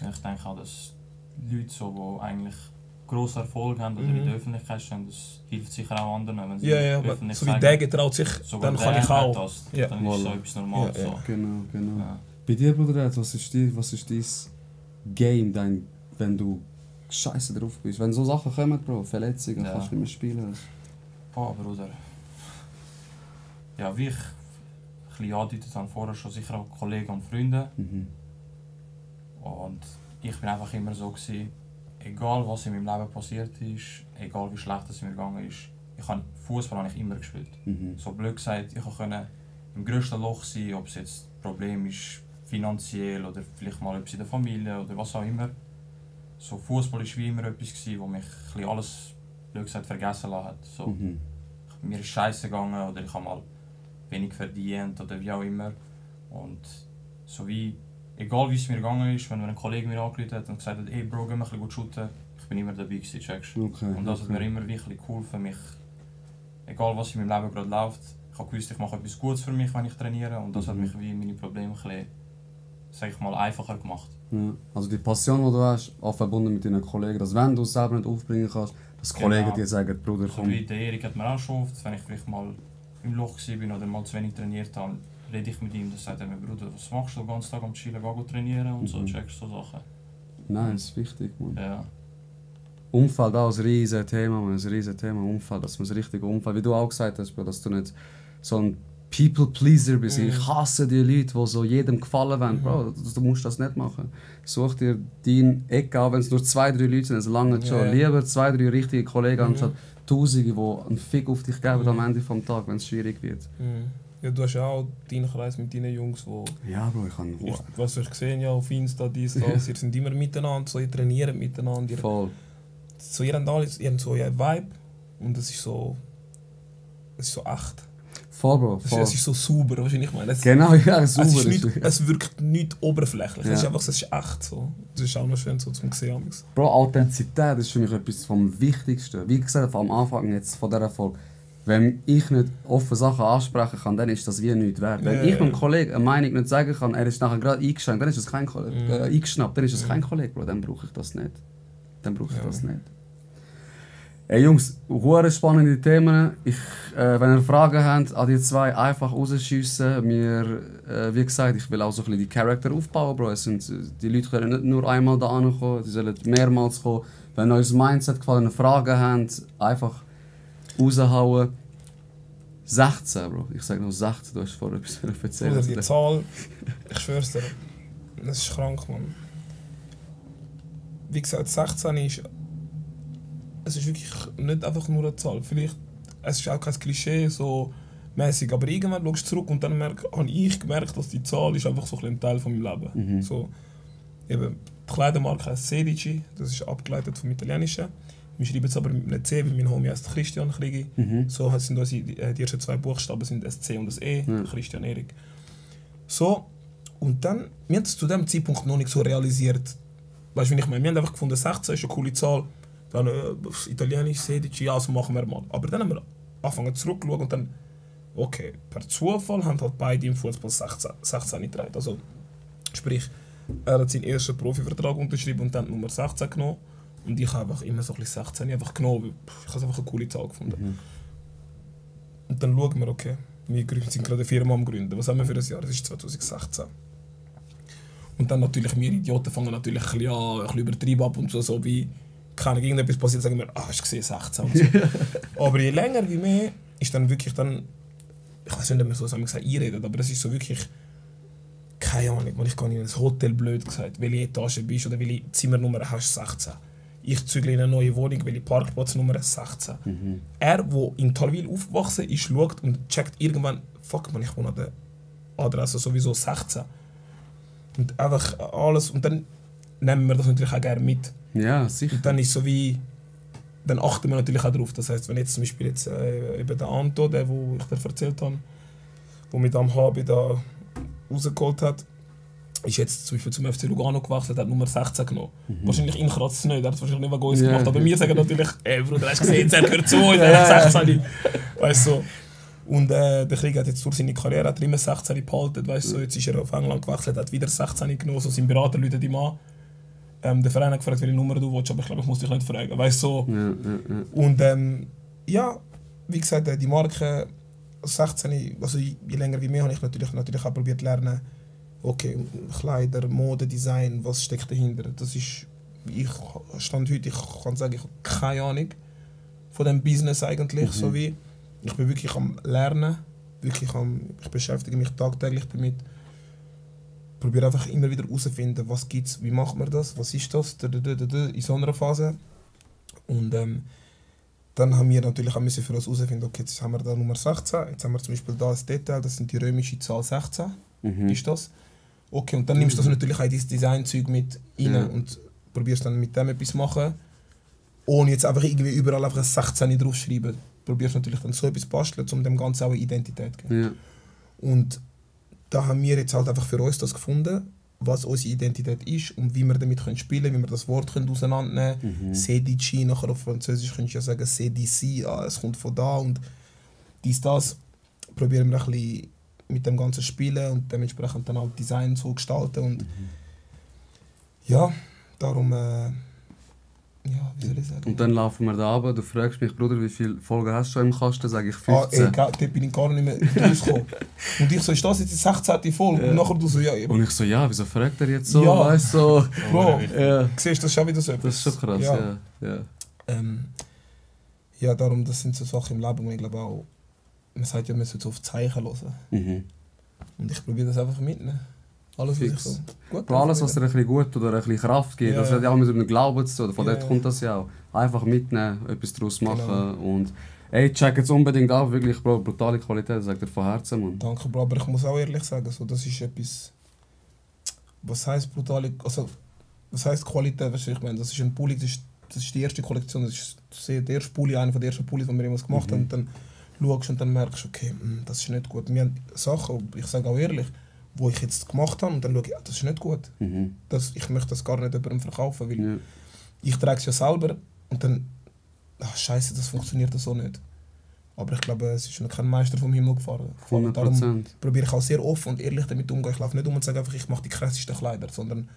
Ich denke auch, dass Leute, so, die eigentlich grossen Erfolg haben oder in der Öffentlichkeit stehen, das hilft sicher auch anderen, wenn sie Ja, öffentlich so wie sagen, der getraut sich, sogar dann kann der ich hat auch. das, Ja. dann ist es so etwas Normales. Ja, ja. So. Genau. Ja. Bei dir, Bruder, was ist dein Game, wenn du scheiße drauf bist? Wenn so Sachen kommen, Bro, Verletzungen, Ja. kannst du nicht mehr spielen. Boah, Bruder. Ja, wie ich ein bisschen angedeutet habe, vorher schon sicher auch Kollegen und Freunde. Und ich bin einfach immer so gewesen, egal was in meinem Leben passiert ist, egal wie schlecht es mir gegangen ist, Fußball habe ich immer gespielt. So blöd gesagt, ich konnte im grössten Loch sein, ob es jetzt ein Problem ist, finanziell oder vielleicht mal etwas in der Familie oder was auch immer. So Fußball war wie immer etwas, wo mich ein bisschen alles blöd gesagt vergessen lassen hat. So, mir ist scheiße gegangen oder ich habe mal wenig verdient oder wie auch immer. Und so wie, egal wie es mir gegangen ist, wenn mir ein Kollege mir angerufen hat und gesagt hat, hey Bro, geh mal ein bisschen shooten, ich bin immer dabei gewesen, checkst du? Okay, Und das hat mir immer wirklich geholfen, mich, egal was in meinem Leben gerade läuft, ich habe gewusst, ich mache etwas Gutes für mich, wenn ich trainiere und das hat mich wie meine Probleme ein bisschen, sag ich mal, einfacher gemacht. Ja. Also die Passion, die du hast, auch verbunden mit deinen Kollegen, dass wenn du es selber nicht aufbringen kannst, dass Kollegen Genau. dir sagen, Bruder, So komm. wie der Erik hat mir auch schon oft, wenn ich vielleicht mal im Loch war oder mal zu wenig trainiert habe, rede ich mit ihm, dann sagt er mir, Bruder, was machst du den ganzen Tag am Chillen, geh trainieren und so, checkst du so Sachen. Nein, das ist wichtig, Mann. Ja. Umfeld auch ein riesiges Thema, man, ein riesiges Thema, Umfeld, dass man das richtige Umfeld, wie du auch gesagt hast, Bro, dass du nicht so ein People-Pleaser bist. Ich hasse die Leute, die so jedem gefallen wollen. Bro, du musst das nicht machen. Such dir deine Ecke, auch wenn es nur 2-3 Leute sind, es lange schon. Ja. Lieber 2-3 richtige Kollegen anstatt Tausende, die einen Fick auf dich geben am Ende des Tages, wenn es schwierig wird. Ja, du hast ja auch deinen Kreis mit deinen Jungs, wo Ja, Bro, ich kann was ich gesehen ja auf Insta, dies, das, ihr sind immer miteinander, so, ihr trainiert miteinander, voll. so, ihr habt so einen Vibe und es ist so echt. Voll, Bro, voll. Es ist so sauber, weißt du, was ich meine? Genau, ja, super. Es, ist nicht, es wirkt nicht oberflächlich, Ja. es ist einfach, es ist echt so. Das ist auch noch schön so zum sehen. Bro, Authentizität ist für mich etwas vom Wichtigsten. Wie gesagt, am Anfang jetzt von dieser Folge, wenn ich nicht offen Sachen ansprechen kann, dann ist das wie nichts wert. Wenn ich einem Kollegen eine Meinung nicht sagen kann, er ist nachher gerade eingeschränkt, dann ist das kein eingeschnappt, dann ist das kein Kollege, Bro, dann brauche ich das nicht. Dann brauche ich das nicht. Hey Jungs, hure spannende Themen. Wenn ihr Fragen habt an die zwei, einfach rausschiessen. Wie gesagt, ich will auch so ein bisschen die Charakter aufbauen, Bro. Die Leute können nicht nur einmal da ankommen, die sollen mehrmals kommen. Wenn euch das Mindset gefallen, Fragen habt, einfach raushauen. 16, Bro. Ich sage noch 16, du hast vorher etwas erzählt. Oder die Zahl, ich schwör's dir, das ist krank, Mann. Wie gesagt, 16 ist... Es ist wirklich nicht einfach nur eine Zahl. Vielleicht, es ist auch kein Klischee so mäßig, aber irgendwann schaust du zurück und dann habe ich gemerkt, dass die Zahl ist einfach so ein Teil von meinem Leben. Mhm. So, eben, die Kleidermarke heißt Sedici, das ist abgeleitet vom Italienischen. Wir schreiben es aber mit einem C, weil mein Homie heißt Christian Krigi. Mhm. So sind unsere, die ersten zwei Buchstaben sind das C und das E, Christian Erik. So, und dann, wir haben es zu dem Zeitpunkt noch nicht so realisiert. Weißt du, wie ich meine? Wir haben einfach gefunden, 16 ist eine coole Zahl. Dann auf Italienisch, Sedici, ja, so machen wir mal. Aber dann haben wir angefangen zurückzuschauen und dann, okay, per Zufall haben halt beide im Fußball 16 getragen. Also, sprich, er hat seinen ersten Profivertrag unterschrieben und dann Nummer 16 genommen. Und ich habe einfach immer so ein bisschen 16 einfach genommen, weil ich habe es einfach eine coole Zahl gefunden. Mhm. Und dann schauen wir, okay, wir sind gerade eine Firma am Gründen. Was haben wir für ein Jahr? Das ist 2016. Und dann natürlich, wir Idioten fangen natürlich ein bisschen übertrieben ab und so wie, keine Ahnung, irgendetwas passiert, sagen wir, hast du gesehen, 16 und so. Aber je länger wie mehr, ist dann wirklich dann, ich weiß nicht, ob man so einredet, aber es ist so wirklich, keine Ahnung, ich gehe in ein Hotel, blöd gesagt, welche Etage bist oder welche Zimmernummer hast du, 16. Ich zügle in eine neue Wohnung, welche Parkplatznummer 16. Mhm. Er, der in Talwil aufgewachsen ist, schaut und checkt irgendwann, fuck man, ich wohne an der Adresse sowieso 16. Und einfach alles, und dann nehmen wir das natürlich auch gerne mit. Ja, sicher. Und dann ist so wie, dann achten wir natürlich auch darauf. Das heisst, wenn jetzt zum Beispiel eben der Anto, der, wo ich dir erzählt habe, der mit am HB da rausgeholt hat, ist jetzt zum Beispiel zum FC Lugano gewachsen, hat Nummer 16 genommen. Mhm. Wahrscheinlich ihn kratzt es nicht, er hat es wahrscheinlich nicht wegen uns gemacht. Aber wir sagen natürlich, ey Bruder, hast du gesehen, er gehört zu uns, er hat 16. Weißt du? Und der Krieg hat jetzt durch seine Karriere hat er immer 16 behalten. Weißt du? Jetzt ist er auf England gewechselt, hat wieder 16 genommen. So sein Berater läutet ihm an. Der Verein hat gefragt, welche Nummer du willst, aber ich glaube, ich muss dich nicht fragen. Weißt du? So. Und ja, wie gesagt, die Marke 16, also je länger wie mehr, habe ich natürlich auch probiert zu lernen, okay, Kleider, Mode, Design, was steckt dahinter? Das ist, ich stand heute, ich kann sagen, ich habe keine Ahnung von dem Business eigentlich, so wie ich bin wirklich am Lernen, ich beschäftige mich tagtäglich damit, probiere einfach immer wieder herauszufinden, was gibt's, wie macht man das, was ist das, in so einer Phase. Und dann haben wir natürlich auch für uns herausfinden, okay, jetzt haben wir da Nummer 16, jetzt haben wir zum Beispiel da ein Detail, das sind die römische Zahl 16, ist das. Okay, und dann nimmst du das natürlich auch in dein Designzeug mit rein und probierst dann mit dem etwas zu machen, ohne jetzt einfach irgendwie überall einfach ein 16 draufschreiben. Probierst natürlich dann so etwas basteln, um dem Ganzen auch eine Identität zu geben. Ja. Und da haben wir jetzt halt einfach für uns das gefunden, was unsere Identität ist und wie wir damit spielen können, wie wir das Wort auseinandernehmen können. Sedici, nachher auf Französisch könntest du ja sagen Sedici, es kommt von da und das probieren wir ein bisschen mit dem ganzen Spielen und dementsprechend dann auch Design so gestalten und ja, darum ja, wie soll ich sagen? Und dann laufen wir da runter, du fragst mich, Bruder, wie viele Folgen hast du im Kasten? Sage ich 15. Dort bin ich gar nicht mehr rausgekommen. Und ich so, ist das jetzt die 16. Folge? Und nachher du so, ja. Und ich so, ja, wieso fragt er jetzt so? Ja. Weißt du, so. Bro, siehst du, das ist schon wieder so Das etwas. ist schon krass, ja. Ja, darum, das sind so Sachen im Leben, wo ich glaube auch, man sagt ja, man sollte auf Zeichen hören. Und ich probiere das einfach mitnehmen. Alles, was ich so gut Bro, alles, was dir ein bisschen gut oder ein bisschen Kraft gibt, das hat ja auch mit einem Glauben zu tun. Von dort kommt das ja auch. Einfach mitnehmen, etwas daraus machen und ey, check jetzt unbedingt auch, wirklich, Bro, brutale Qualität, das sagt dir von Herzen, Mann. Danke, Bro, aber ich muss auch ehrlich sagen, so, das ist etwas, was heisst brutale, also, was heisst Qualität, weißt du, ich meine, das ist ein Pulli, das ist die erste Kollektion, das ist der erste Pulli, einer der ersten Pullis, die wir jemals gemacht haben, und dann schaust und dann merkst du, okay, das ist nicht gut. Wir haben Sachen, ich sage auch ehrlich, wo ich jetzt gemacht habe und dann schaue ich, das ist nicht gut. Ich möchte das gar nicht jemandem verkaufen, weil ich trage es ja selber und dann, scheiße, das funktioniert so nicht. Aber ich glaube, es ist noch kein Meister vom Himmel gefahren. 100%. Darum probiere ich auch sehr offen und ehrlich damit umzugehen. Ich laufe nicht um und sage einfach, ich mache die krassesten Kleider, sondern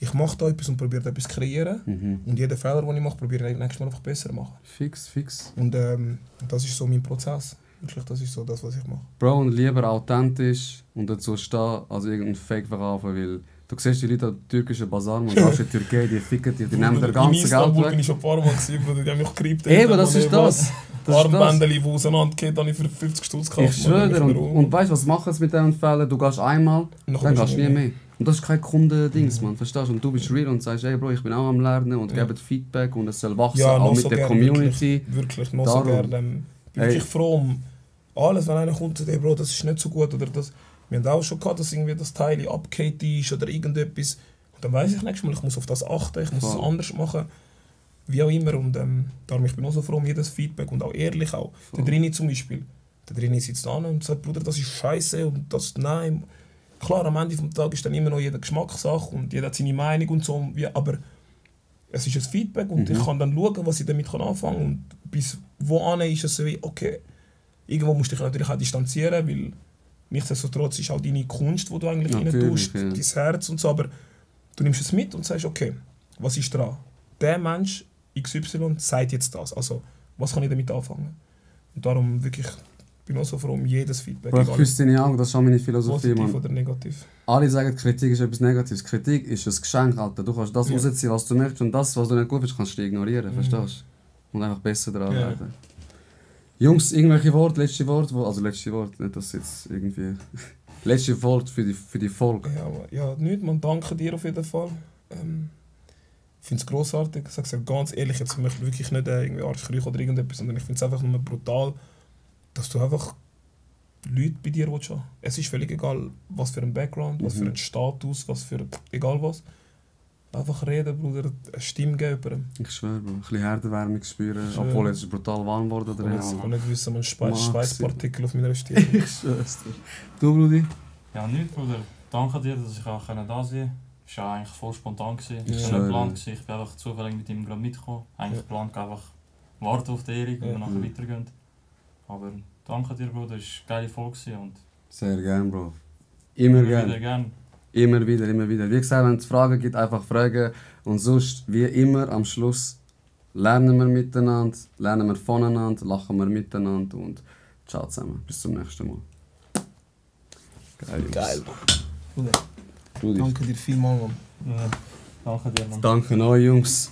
ich mache da etwas und probiere etwas zu kreieren. Und jeden Fehler, den ich mache, probiere ich nächstes Mal einfach besser zu machen. Fix. Und das ist so mein Prozess. Wirklich, das ist so das, was ich mache. Bro, und lieber authentisch und dazu stehen, als irgendeinen Fake verkaufen, weil du siehst die Leute am türkischen Basar, man gehst in die Türkei, die ficken dich, die nehmen dir ganze In Geld Istanbul weg. bin ich schon ein paar Mal gewesen, Bruder, die haben mich gerippt. Eben, das ist das. Armbänder, die auseinandergehen, habe ich für 50 Stutz gekauft. Ich schwöre dir, und weißt du, was machen sie mit diesen Fällen? Du gehst einmal, dann gehst du nie mehr. Und das ist kein Kundendings, man, verstehst du? Und du bist real und sagst, ey Bro, ich bin auch am Lernen und gebe Feedback und es soll wachsen, ja, auch mit so der gern, Community. Wirklich, noch Darum. so gerne. Bin wirklich froh um alles, wenn einer kommt und sagt, ey Bro, das ist nicht so gut oder das. Wir haben auch schon gehabt, dass irgendwie das Teil abgehakt ist oder irgendetwas. Und dann weiss ich nächstes Mal, ich muss auf das achten, ich muss es anders machen. Wie auch immer. Und darum ich bin auch so froh um jedes Feedback und auch ehrlich auch. Der Drini zum Beispiel. Der Drini sitzt da und sagt, Bruder, das ist scheiße und das, nein. Klar, am Ende des Tages ist dann immer noch jede Geschmackssache und jeder hat seine Meinung und so. Aber es ist ein Feedback und ich kann dann schauen, was ich damit anfangen kann. Und bis wohin ist es so wie, okay, irgendwo musst du dich natürlich auch distanzieren, weil nichtsdestotrotz ist auch deine Kunst, die du eigentlich rein tust, dein Herz und so. Aber du nimmst es mit und sagst, okay, was ist dran? Der Mensch XY sagt jetzt das. Also, was kann ich damit anfangen? Und darum wirklich, ich bin auch so froh um jedes Feedback. Bro, ich küsse deine Augen, das ist auch meine Philosophie, positiv Mann. oder negativ. Alle sagen, Kritik ist etwas Negatives. Kritik ist ein Geschenk, Alter. Du kannst das rausziehen, was du möchtest, und das, was du nicht gut findest, kannst du ignorieren, verstehst du? Und einfach besser daran werden. Jungs, irgendwelche Worte, letzte Wort, nicht, dass jetzt irgendwie... letzte Wort für die Folge. Ja, nicht, man, danke dir auf jeden Fall. Ich finde es grossartig, ich sage es ganz ehrlich, jetzt möchte ich wirklich nicht irgendwie Arschkriechen oder irgendetwas, sondern ich finde es einfach nur brutal, dass du einfach Leute bei dir willst haben. Es ist völlig egal, was für ein Background, was für ein Status, was für egal was. Einfach reden, Bruder, eine Stimme geben. Ich schwöre, Bro. Ein bisschen Herdenwärme spüren, obwohl es brutal warm geworden ist. Ich kann nicht wissen, man Schweißpartikel auf meiner Stirn. Ich schwör's dir. Du, Brudi? Ja, nicht, Bruder. Danke dir, dass ich auch da sein konnte. Es war eigentlich voll spontan. Es war nicht geplant. Ich bin einfach zufällig mit ihm gerade mitgekommen. Eigentlich geplant, einfach warten auf die Erik und dann nachher weitergehen. Aber danke dir, Bruder. Es war eine geile Folge. Und sehr gern, Bro. Immer gern. Immer wieder. Wie gesagt, wenn es Fragen gibt, einfach fragen. Und sonst, wie immer, am Schluss lernen wir miteinander, lernen wir voneinander, lachen wir miteinander und ciao zusammen. Bis zum nächsten Mal. Geil. Brudi. Danke dir vielmals, Mann. danke dir, Mann. Danke euch, Jungs.